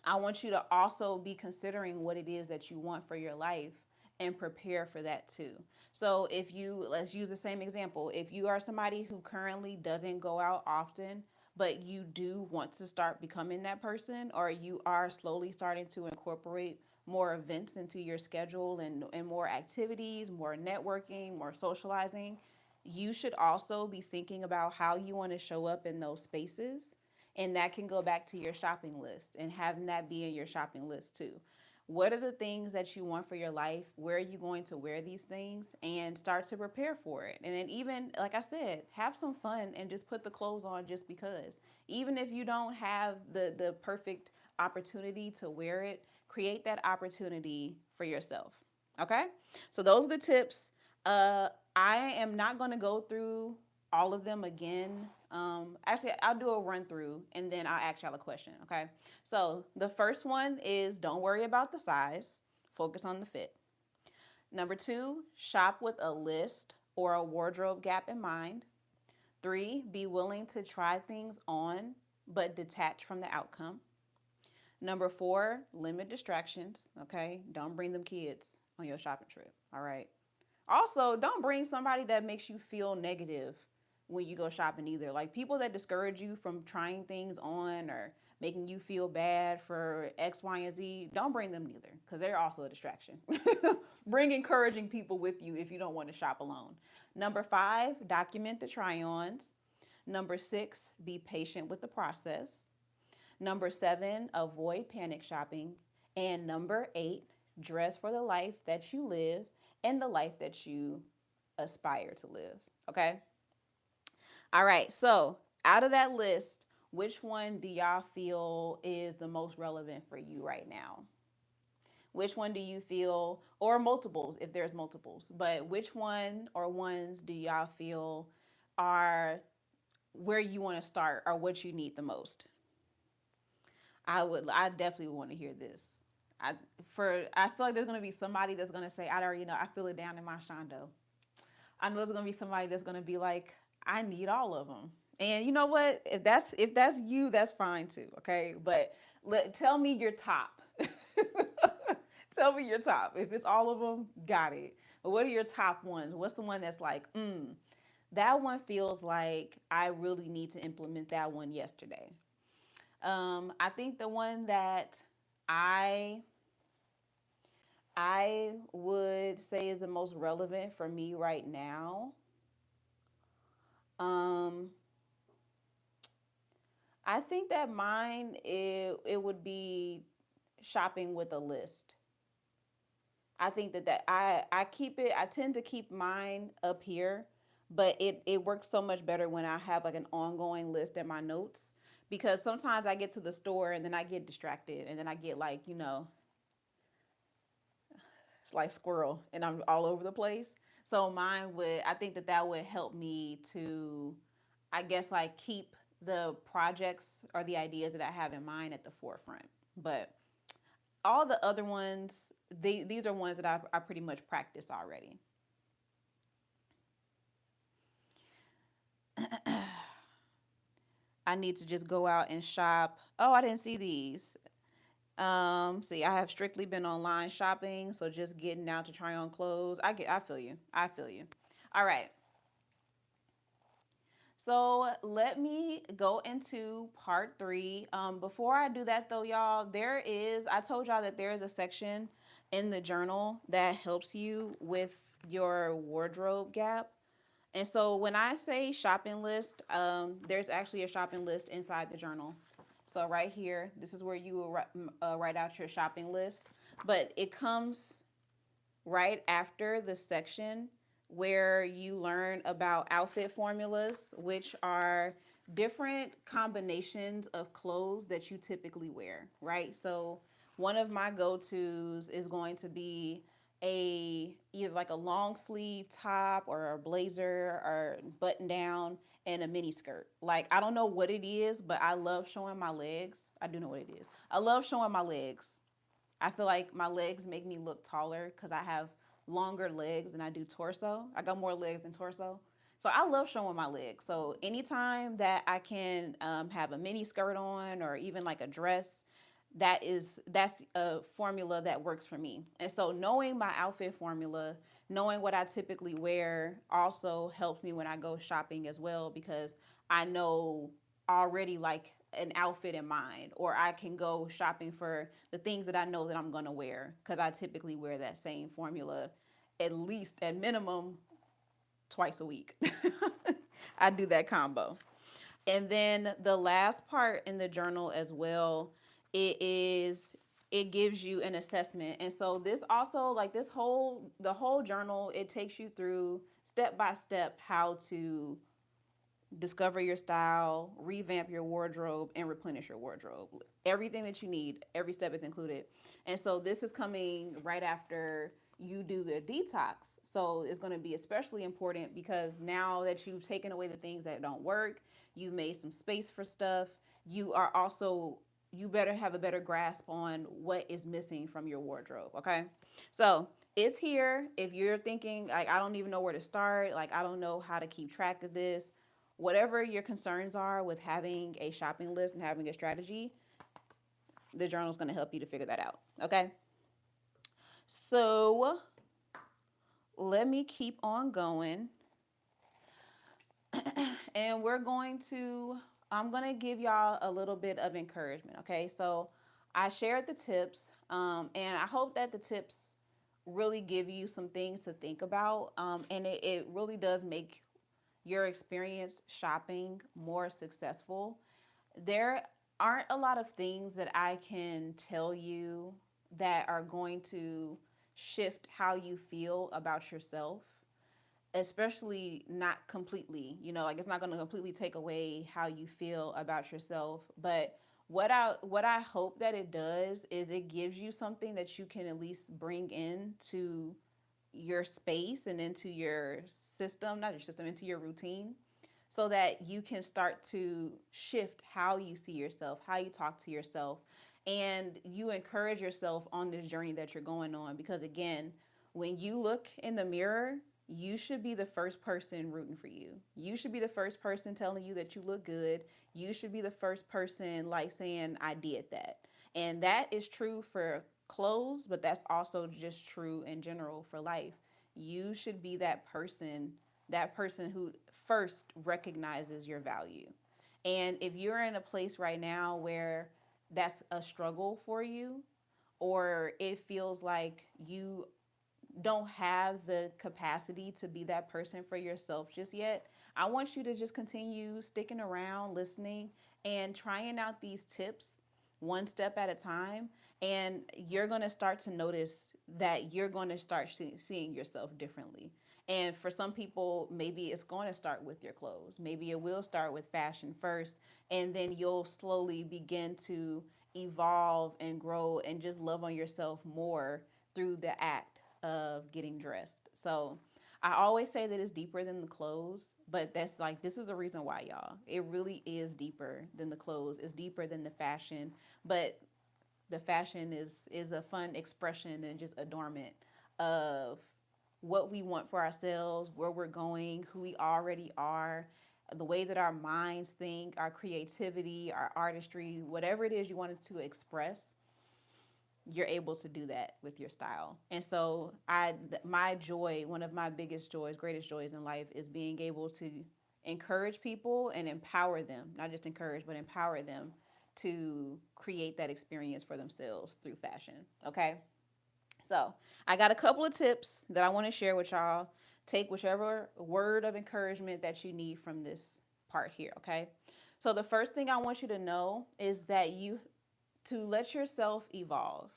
I want you to also be considering what it is that you want for your life and prepare for that too. So, if you, let's use the same example, if you are somebody who currently doesn't go out often, but you do want to start becoming that person, or you are slowly starting to incorporate more events into your schedule, and more activities, more networking, more socializing, you should also be thinking about how you want to show up in those spaces. And that can go back to your shopping list and having that be in your shopping list too. What are the things that you want for your life? Where are you going to wear these things? And start to prepare for it. And then, even like I said, have some fun and just put the clothes on just because. Even if you don't have the perfect opportunity to wear it, create that opportunity for yourself. Okay? So those are the tips. I am not going to go through all of them again. Actually, I'll do a run through and then I'll ask y'all a question. Okay. So the first one is, don't worry about the size, focus on the fit. Number two, shop with a list or a wardrobe gap in mind. Three, be willing to try things on but detach from the outcome. Number four, limit distractions. Okay. Don't bring them kids on your shopping trip. All right. Also, don't bring somebody that makes you feel negative when you go shopping either. Like, people that discourage you from trying things on, or making you feel bad for X, Y, and Z, don't bring them neither, because they're also a distraction. Bring encouraging people with you if you don't want to shop alone. Number five, document the try ons. Number six, be patient with the process. Number seven, avoid panic shopping. And number eight, dress for the life that you live and the life that you aspire to live. Okay. All right. So, out of that list, which one do y'all feel is the most relevant for you right now? Which one do you feel, or multiples if there's multiples, but which one or ones do y'all feel are where you want to start, or what you need the most? I definitely want to hear this. I I feel like there's gonna be somebody that's gonna say, I already know, I feel it down in my shondo. I know there's gonna be somebody that's gonna be like, I need all of them. And you know what? If that's you, that's fine too. Okay, but tell me your top. Tell me your top. If it's all of them, got it. But what are your top ones? What's the one that's like, that one feels like I really need to implement that one yesterday. I think the one that I I would say is the most relevant for me right now. Um, I think that mine it would be shopping with a list. I think that I keep it. I tend to keep mine up here, but it works so much better when I have like an ongoing list in my notes, because sometimes I get to the store and then I get distracted and then I get like, it's like squirrel and I'm all over the place. So mine would, I think that that would help me to, I guess, like keep the projects or the ideas that I have in mind at the forefront. But all the other ones, these are ones that I pretty much practice already. I need to just go out and shop. Oh, I didn't see these. See, I have strictly been online shopping, so just getting out to try on clothes. I feel you. I feel you. All right. So let me go into part three. Before I do that, though, y'all, I told y'all that there is a section in the journal that helps you with your wardrobe gap. And so when I say shopping list, there's actually a shopping list inside the journal. So right here, this is where you will write out your shopping list. But it comes right after the section where you learn about outfit formulas, which are different combinations of clothes that you typically wear, right? So one of my go-tos is going to be a either like a long sleeve top or a blazer or button down and a mini skirt. Like I don't know what it is, but I love showing my legs. I do know what it is. I love showing my legs. I feel like my legs make me look taller because I have longer legs than I do torso. I got more legs than torso. So I love showing my legs. So anytime that I can have a mini skirt on or even like a dress, that's a formula that works for me. And so knowing my outfit formula, knowing what I typically wear also helps me when I go shopping as well, because I know already like an outfit in mind, or I can go shopping for the things that I know that I'm going to wear, because I typically wear that same formula at least at minimum twice a week. I do that combo. And then the last part in the journal as well, it is it gives you an assessment. And so this also, like the whole journal, it takes you through step by step how to discover your style, revamp your wardrobe, and replenish your wardrobe. Everything that you need, every step is included. And so this is coming right after you do the detox. So it's going to be especially important because now that you've taken away the things that don't work, you've made some space for stuff, you are also you better have a better grasp on what is missing from your wardrobe, okay? So, it's here. If you're thinking like I don't even know where to start, like I don't know how to keep track of this, whatever your concerns are with having a shopping list and having a strategy, the journal is going to help you to figure that out. Okay. So let me keep on going. And I'm going to give y'all a little bit of encouragement. Okay. So I shared the tips, and I hope that the tips really give you some things to think about. And it really does make your experience shopping more successful. There aren't a lot of things that I can tell you that are going to shift how you feel about yourself, especially not completely. Like it's not going to completely take away how you feel about yourself, but what I hope that it does is it gives you something that you can at least bring into your space and into your system, not your system, into your routine, so that you can start to shift how you see yourself, how you talk to yourself, and you encourage yourself on this journey that you're going on. Because again, when you look in the mirror, you should be the first person rooting for you. You should be the first person telling you that you look good. You should be the first person like saying, I did that. And that is true for clothes, but that's also just true in general for life. You should be that person who first recognizes your value. And if you're in a place right now where that's a struggle for you, or it feels like you don't have the capacity to be that person for yourself just yet, I want you to just continue sticking around, listening, and trying out these tips one step at a time. And you're going to start to notice that you're going to start seeing yourself differently. And for some people, maybe it's going to start with your clothes. Maybe it will start with fashion first, and then you'll slowly begin to evolve and grow and just love on yourself more through the act of getting dressed. So I always say that it's deeper than the clothes, but that's like, this is the reason why, y'all. It really is deeper than the clothes. It's deeper than the fashion, but the fashion is a fun expression and just adornment of what we want for ourselves, where we're going, who we already are, the way that our minds think, our creativity, our artistry, whatever it is you wanted to express, you're able to do that with your style. And so my joy, one of my biggest joys, greatest joys in life is being able to encourage people and empower them, not just encourage, but empower them to create that experience for themselves through fashion. Okay. So I got a couple of tips that I want to share with y'all. Take whichever word of encouragement that you need from this part here. Okay. So the first thing I want you to know is that you to let yourself evolve.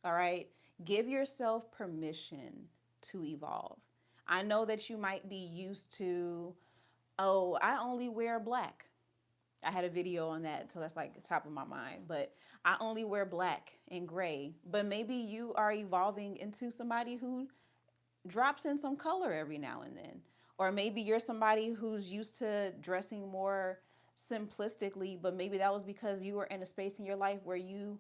All right. Give yourself permission to evolve. I know that you might be used to, oh, I only wear black. I had a video on that, so that's like the top of my mind. But I only wear black and gray. But maybe you are evolving into somebody who drops in some color every now and then. Or maybe you're somebody who's used to dressing more simplistically, but maybe that was because you were in a space in your life where you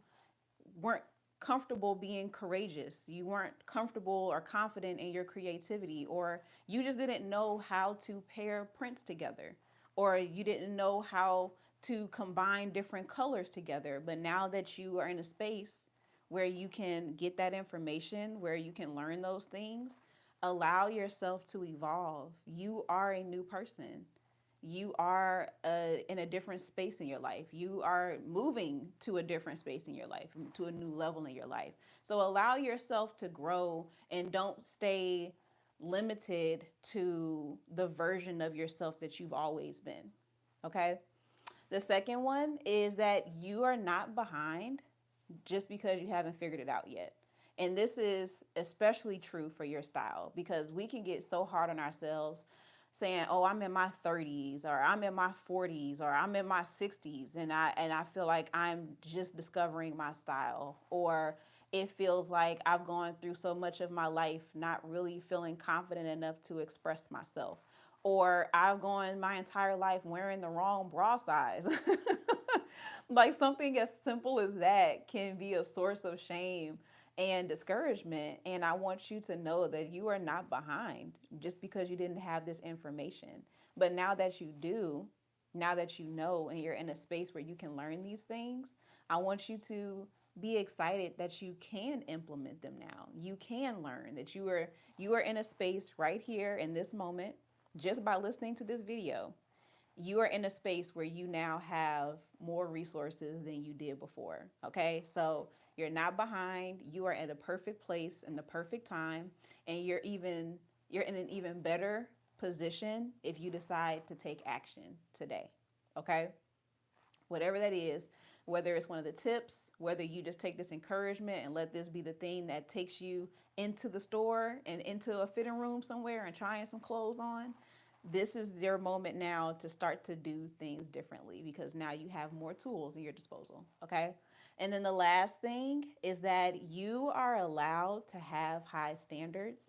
weren't comfortable being courageous. You weren't comfortable or confident in your creativity, or you just didn't know how to pair prints together, or you didn't know how to combine different colors together. But now that you are in a space where you can get that information, where you can learn those things, allow yourself to evolve. You are a new person. You are in a different space in your life. You are moving to a different space in your life, to a new level in your life. So allow yourself to grow and don't stay limited to the version of yourself that you've always been. Okay? The second one is that you are not behind just because you haven't figured it out yet. And this is especially true for your style because we can get so hard on ourselves saying, "Oh, I'm in my 30s or I'm in my 40s or I'm in my 60s and I feel like I'm just discovering my style," or it feels like I've gone through so much of my life not really feeling confident enough to express myself, or I've gone my entire life wearing the wrong bra size. Like something as simple as that can be a source of shame and discouragement. And I want you to know that you are not behind just because you didn't have this information. But now that you do, now that you know and you're in a space where you can learn these things, I want you to be excited that you can implement them now. You can learn that you are in a space right here in this moment just by listening to this video. You are in a space where you now have more resources than you did before. Okay. So you're not behind. You are at a perfect place in the perfect time. And you're in an even better position if you decide to take action today. Okay. Whatever that is, whether it's one of the tips, whether you just take this encouragement and let this be the thing that takes you into the store and into a fitting room somewhere and trying some clothes on, this is your moment now to start to do things differently because now you have more tools at your disposal. Okay. And then the last thing is that you are allowed to have high standards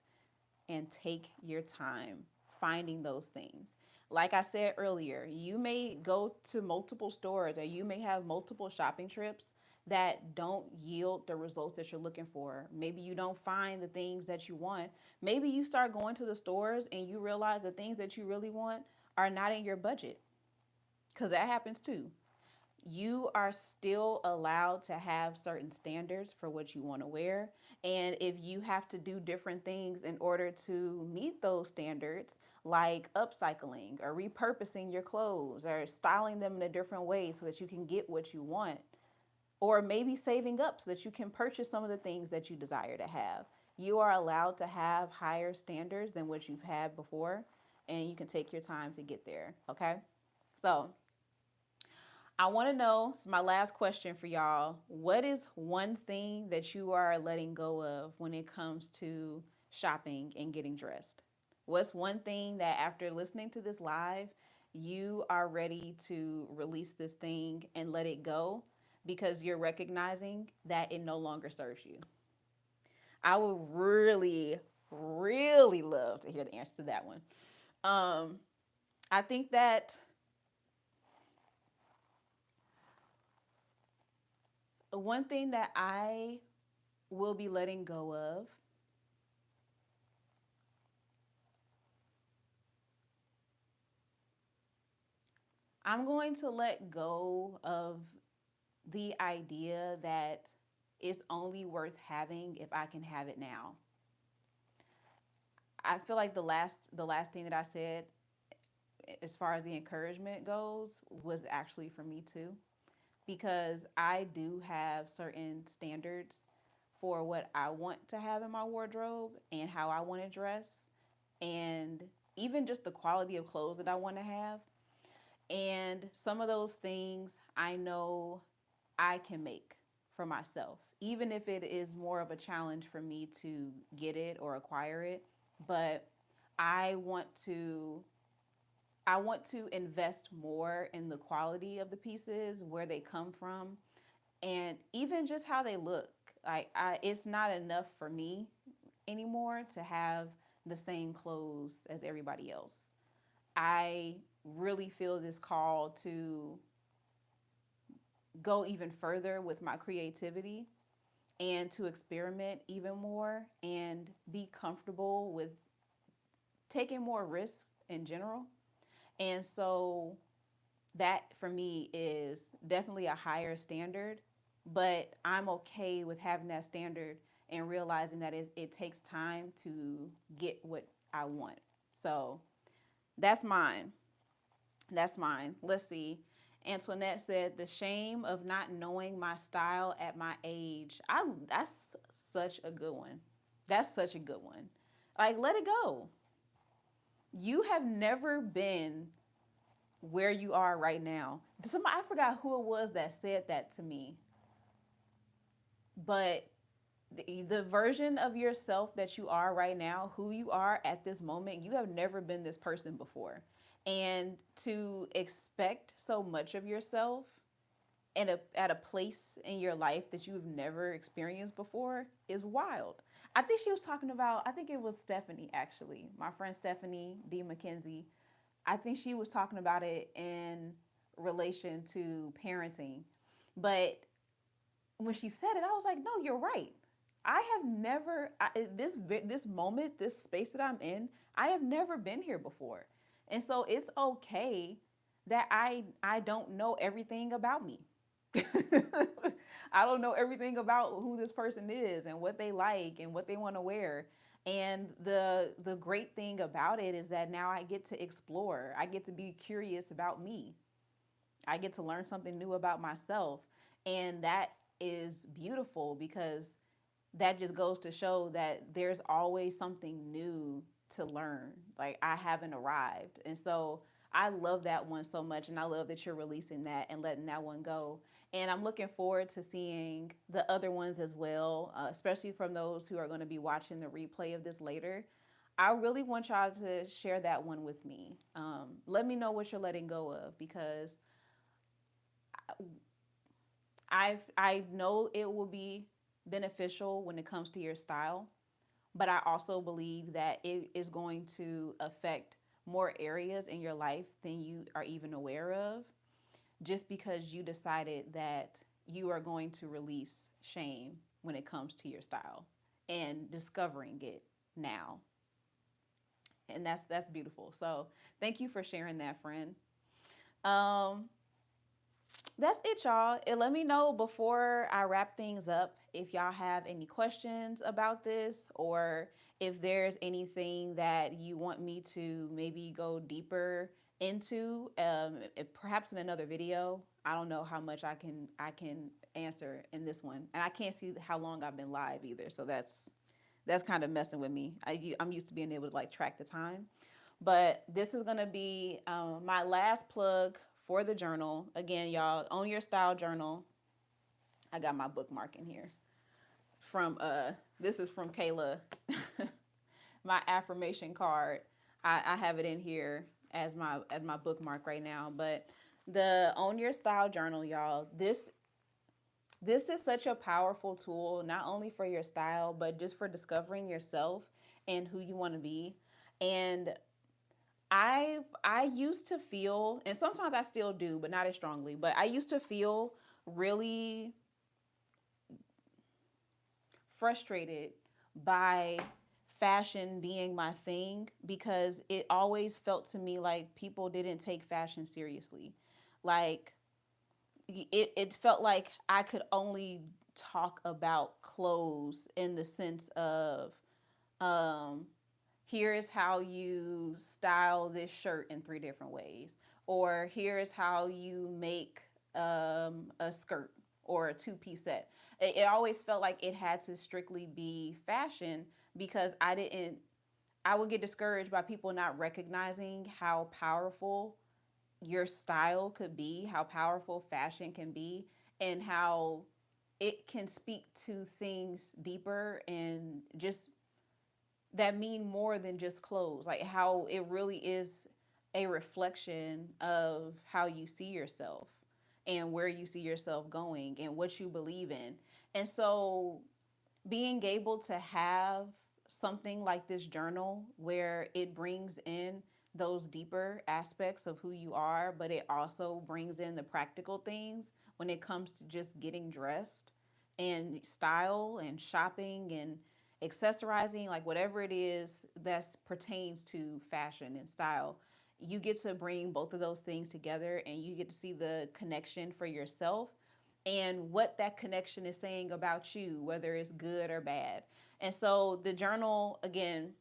and take your time finding those things. Like I said earlier, you may go to multiple stores or you may have multiple shopping trips that don't yield the results that you're looking for. Maybe you don't find the things that you want. Maybe you start going to the stores and you realize the things that you really want are not in your budget because that happens too. You are still allowed to have certain standards for what you want to wear. And if you have to do different things in order to meet those standards, like upcycling or repurposing your clothes or styling them in a different way so that you can get what you want, or maybe saving up so that you can purchase some of the things that you desire to have. You are allowed to have higher standards than what you've had before, and you can take your time to get there. Okay. So I want to know, it's my last question for y'all. What is one thing that you are letting go of when it comes to shopping and getting dressed? What's one thing that after listening to this live, you are ready to release this thing and let it go because you're recognizing that it no longer serves you? I would really, really love to hear the answer to that one. Um, I think that one thing that I will be letting go of, I'm going to let go of the idea that it's only worth having if I can have it now. I feel like the last thing that I said as far as the encouragement goes was actually for me too, because I do have certain standards for what I want to have in my wardrobe and how I want to dress, and even just the quality of clothes that I want to have. And some of those things I know I can make for myself, even if it is more of a challenge for me to get it or acquire it. But I want to I want to invest more in the quality of the pieces, where they come from, and even just how they look. It's not enough for me anymore to have the same clothes as everybody else. I really feel this call to go even further with my creativity and to experiment even more and be comfortable with taking more risks in general. And so that for me is definitely a higher standard, but I'm okay with having that standard and realizing that it takes time to get what I want. So that's mine. That's mine. Let's see. Antoinette said the shame of not knowing my style at my age. That's such a good one. That's such a good one. Like, let it go. You have never been where you are right now. I forgot who it was that said that to me, but the version of yourself that you are right now, who you are at this moment, you have never been this person before. And to expect so much of yourself at a place in your life that you've never experienced before is wild. I think she was talking about, I think it was Stephanie actually, my friend Stephanie D. McKenzie. I think she was talking about it in relation to parenting. But when she said it, I was like, no, you're right. I have never this moment, this space that I'm in, I have never been here before. And so it's okay that I don't know everything about me. I don't know everything about who this person is and what they like and what they want to wear. And the great thing about it is that now I get to explore. I get to be curious about me. I get to learn something new about myself. And that is beautiful because that just goes to show that there's always something new to learn. Like, I haven't arrived. And so I love that one so much. And I love that you're releasing that and letting that one go. And I'm looking forward to seeing the other ones as well, especially from those who are going to be watching the replay of this later. I really want y'all to share that one with me. Let me know what you're letting go of, because I know it will be beneficial when it comes to your style, but I also believe that it is going to affect more areas in your life than you are even aware of, just because you decided that you are going to release shame when it comes to your style and discovering it now. And that's beautiful. So, thank you for sharing that, friend. Um that's it, y'all. And let me know before I wrap things up if y'all have any questions about this, or if there's anything that you want me to maybe go deeper into, perhaps in another video. I don't know how much I can answer in this one, and I can't see how long I've been live either. So that's that's kind of messing with me. I'm used to being able to like track the time. But this is gonna be my last plug for the journal. Again, y'all, Own Your Style Journal. I got my bookmark in here from this is from Kayla, my affirmation card. I have it in here as my bookmark right now. But the Own Your Style Journal, y'all. This is such a powerful tool, not only for your style, but just for discovering yourself and who you want to be. And I used to feel, and sometimes I still do, but not as strongly, but I used to feel really frustrated by fashion being my thing because it always felt to me like people didn't take fashion seriously. Like it felt like I could only talk about clothes in the sense of um, here is how you style this shirt in three different ways, or here is how you make a skirt or a two-piece set. It always felt like it had to strictly be fashion because I would get discouraged by people not recognizing how powerful your style could be, how powerful fashion can be, and how it can speak to things deeper and just that mean more than just clothes. Like how it really is a reflection of how you see yourself and where you see yourself going and what you believe in. And so being able to have something like this journal where it brings in those deeper aspects of who you are, but it also brings in the practical things when it comes to just getting dressed and style and shopping and accessorizing, like whatever it is that pertains to fashion and style. You get to bring both of those things together and you get to see the connection for yourself and what that connection is saying about you, whether it's good or bad. And so the journal, again,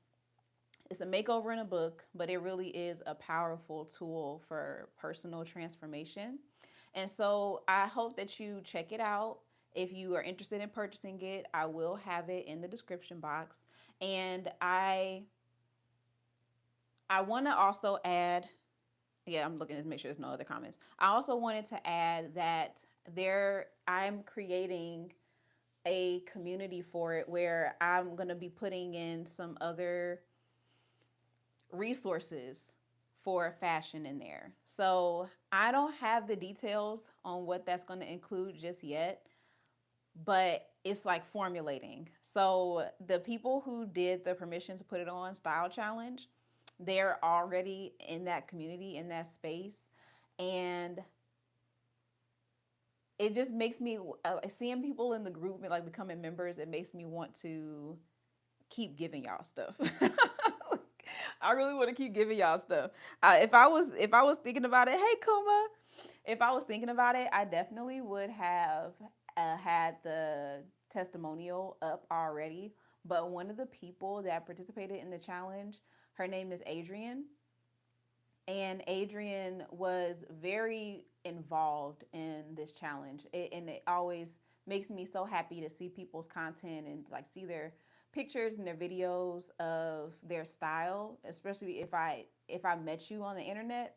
it's a makeover in a book, but it really is a powerful tool for personal transformation. And so I hope that you check it out. If you are interested in purchasing it, I will have it in the description box. And I want to also add, yeah, I'm looking to make sure there's no other comments. I also wanted to add that I'm creating a community for it where I'm going to be putting in some other resources for fashion in there. So I don't have the details on what that's going to include just yet, but it's like formulating. So the people who did the permission to put it on style challenge, they're already in that community, in that space. And it just makes me seeing people in the group like becoming members. It makes me want to keep giving y'all stuff. I really want to keep giving y'all stuff. If I was thinking about it, hey Kuma, if I was thinking about it, I definitely would have had the testimonial up already. But one of the people that participated in the challenge, her name is Adrian, and Adrian was very involved in this challenge. And it always makes me so happy to see people's content and like see their pictures and their videos of their style, especially if I met you on the internet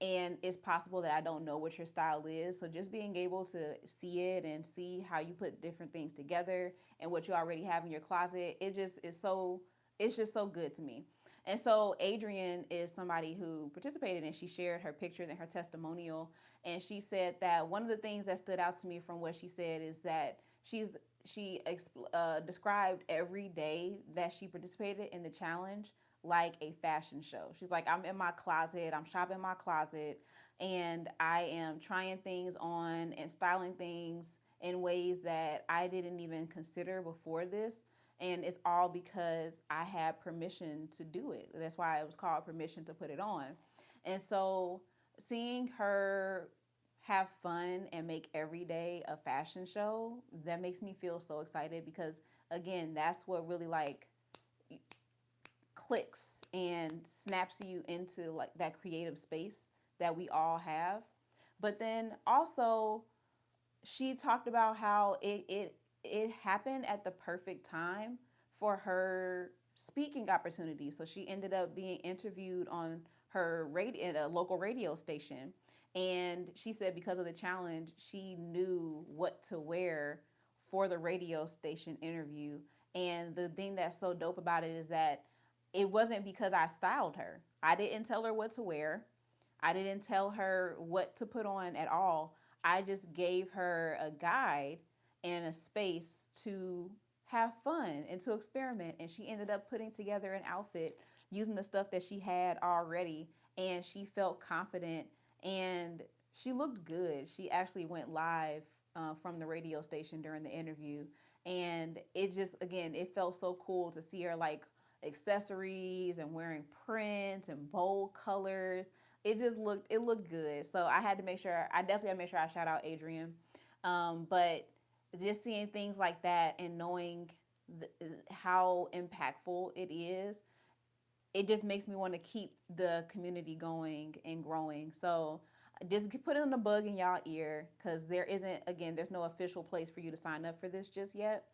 and it's possible that I don't know what your style is. So just being able to see it and see how you put different things together and what you already have in your closet, it's just so good to me. And so Adrienne is somebody who participated and she shared her pictures and her testimonial. And she said that one of the things that stood out to me from what she said is that she described every day that she participated in the challenge like a fashion show. She's like, I'm in my closet, I'm shopping my closet, and I am trying things on and styling things in ways that I didn't even consider before this. And it's all because I had permission to do it. That's why it was called permission to put it on. And so seeing her have fun and make every day a fashion show, that makes me feel so excited because again, that's what really like clicks and snaps you into like that creative space that we all have. But then also she talked about how it happened at the perfect time for her speaking opportunity. So she ended up being interviewed on her radio at a local radio station. And she said because of the challenge, she knew what to wear for the radio station interview. And the thing that's so dope about it is that it wasn't because I styled her. I didn't tell her what to wear. I didn't tell her what to put on at all. I just gave her a guide and a space to have fun and to experiment. And she ended up putting together an outfit using the stuff that she had already. And she felt confident and she looked good. She actually went live from the radio station during the interview. And it just, again, it felt so cool to see her like accessories and wearing prints and bold colors. It looked good. So I had to make sure, I definitely had to make sure I shout out Adrian. But just seeing things like that and knowing how impactful it is, it just makes me want to keep the community going and growing. So just put it in the bug in y'all ear because there isn't, again, there's no official place for you to sign up for this just yet.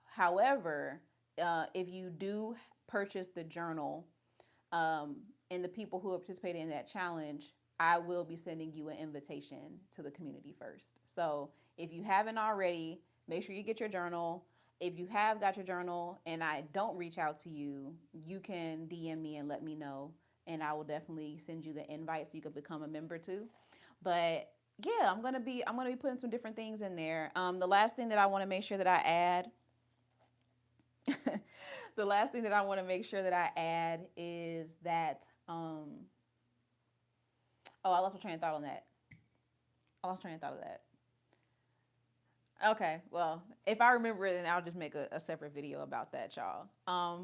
However, if you do purchase the journal, um, and the people who are participating in that challenge, I will be sending you an invitation to the community first. So if you haven't already, make sure you get your journal. If you have got your journal and I don't reach out to you, you can DM me and let me know, and I will definitely send you the invite so you can become a member too. But yeah, I'm gonna be putting some different things in there. The last thing that I want to make sure that I add the last thing that I want to make sure that I add is that oh, I lost my train of thought on that. I lost train of thought of that. Okay, well, if I remember it, then I'll just make a separate video about that, y'all.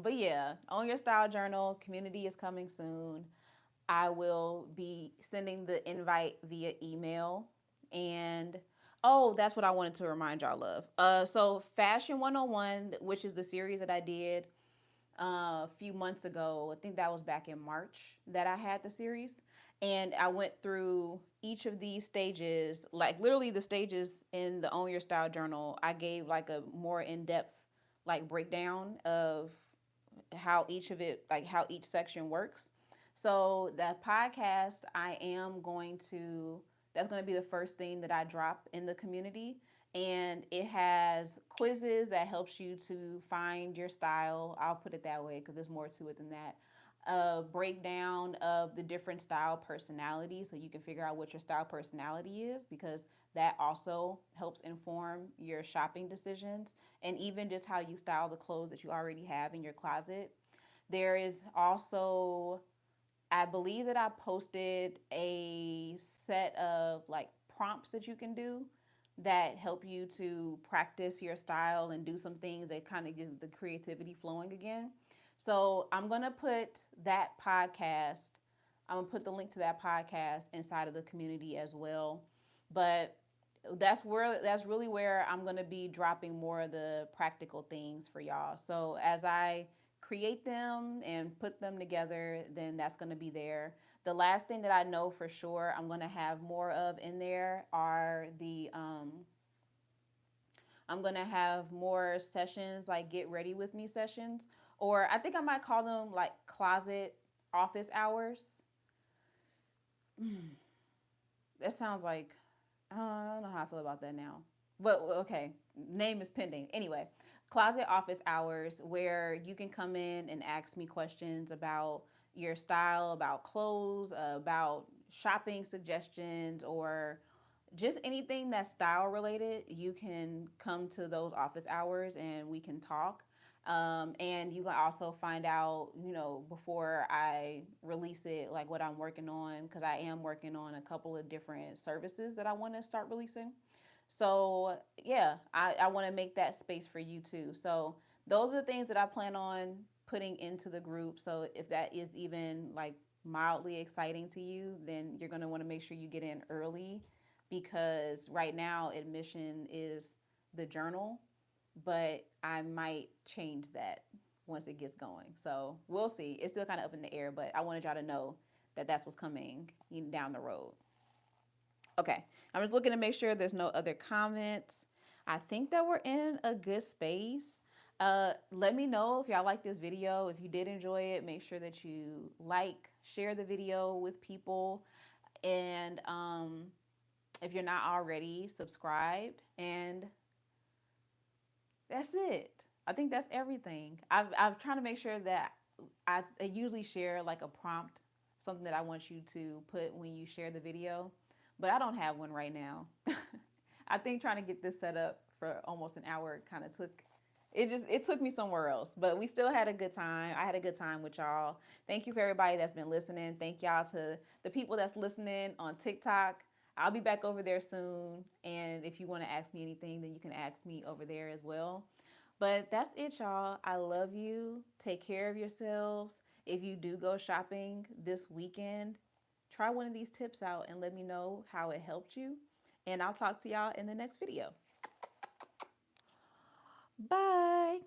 But yeah, Own Your Style Journal community is coming soon. I will be sending the invite via email. And oh, that's what I wanted to remind y'all of. So Fashion 101, which is the series that I did a few months ago. I think that was back in March that I had the series. And I went through each of these stages, like literally the stages in the Own Your Style journal. I gave like a more in depth like breakdown of how each of it, like how each section works. So that podcast, that's going to be the first thing that I drop in the community. And it has quizzes that helps you to find your style. I'll put it that way because there's more to it than that. A breakdown of the different style personalities so you can figure out what your style personality is because that also helps inform your shopping decisions and even just how you style the clothes that you already have in your closet. There is also, I believe that I posted a set of like prompts that you can do that help you to practice your style and do some things that kind of get the creativity flowing again. So I'm going to put that podcast, I'm going to put the link to that podcast inside of the community as well. But that's really where I'm going to be dropping more of the practical things for y'all. So as I create them and put them together, then that's going to be there. The last thing that I know for sure I'm going to have more of in there are the I'm going to have more sessions like get ready with me sessions, or I think I might call them like closet office hours. That sounds like I don't know how I feel about that now. But okay, name is pending. Anyway, closet office hours where you can come in and ask me questions about your style, about clothes, about shopping suggestions, or just anything that's style related. You can come to those office hours and we can talk. And you can also find out, before I release it, like what I'm working on, because I am working on a couple of different services that I want to start releasing. So, yeah, I want to make that space for you too. So, those are the things that I plan on putting into the group. So, if that is even like mildly exciting to you, then you're going to want to make sure you get in early because right now admission is the journal, but I might change that once it gets going. So we'll see. It's still kind of up in the air, but I wanted y'all to know that that's what's coming down the road. Okay, I'm just looking to make sure there's no other comments. I think that we're in a good space. Let me know if y'all like this video. If you did enjoy it, make sure that you like, share the video with people, and if you're not already subscribed. And that's it. I think that's everything. I've trying to make sure that I usually share like a prompt, something that I want you to put when you share the video, but I don't have one right now. I think trying to get this set up for almost an hour kind of it took me somewhere else, but we still had a good time. I had a good time with y'all. Thank you for everybody that's been listening. Thank y'all to the people that's listening on TikTok. I'll be back over there soon, and if you want to ask me anything, then you can ask me over there as well. But that's it, y'all. I love you. Take care of yourselves. If you do go shopping this weekend, try one of these tips out and let me know how it helped you. And I'll talk to y'all in the next video. Bye.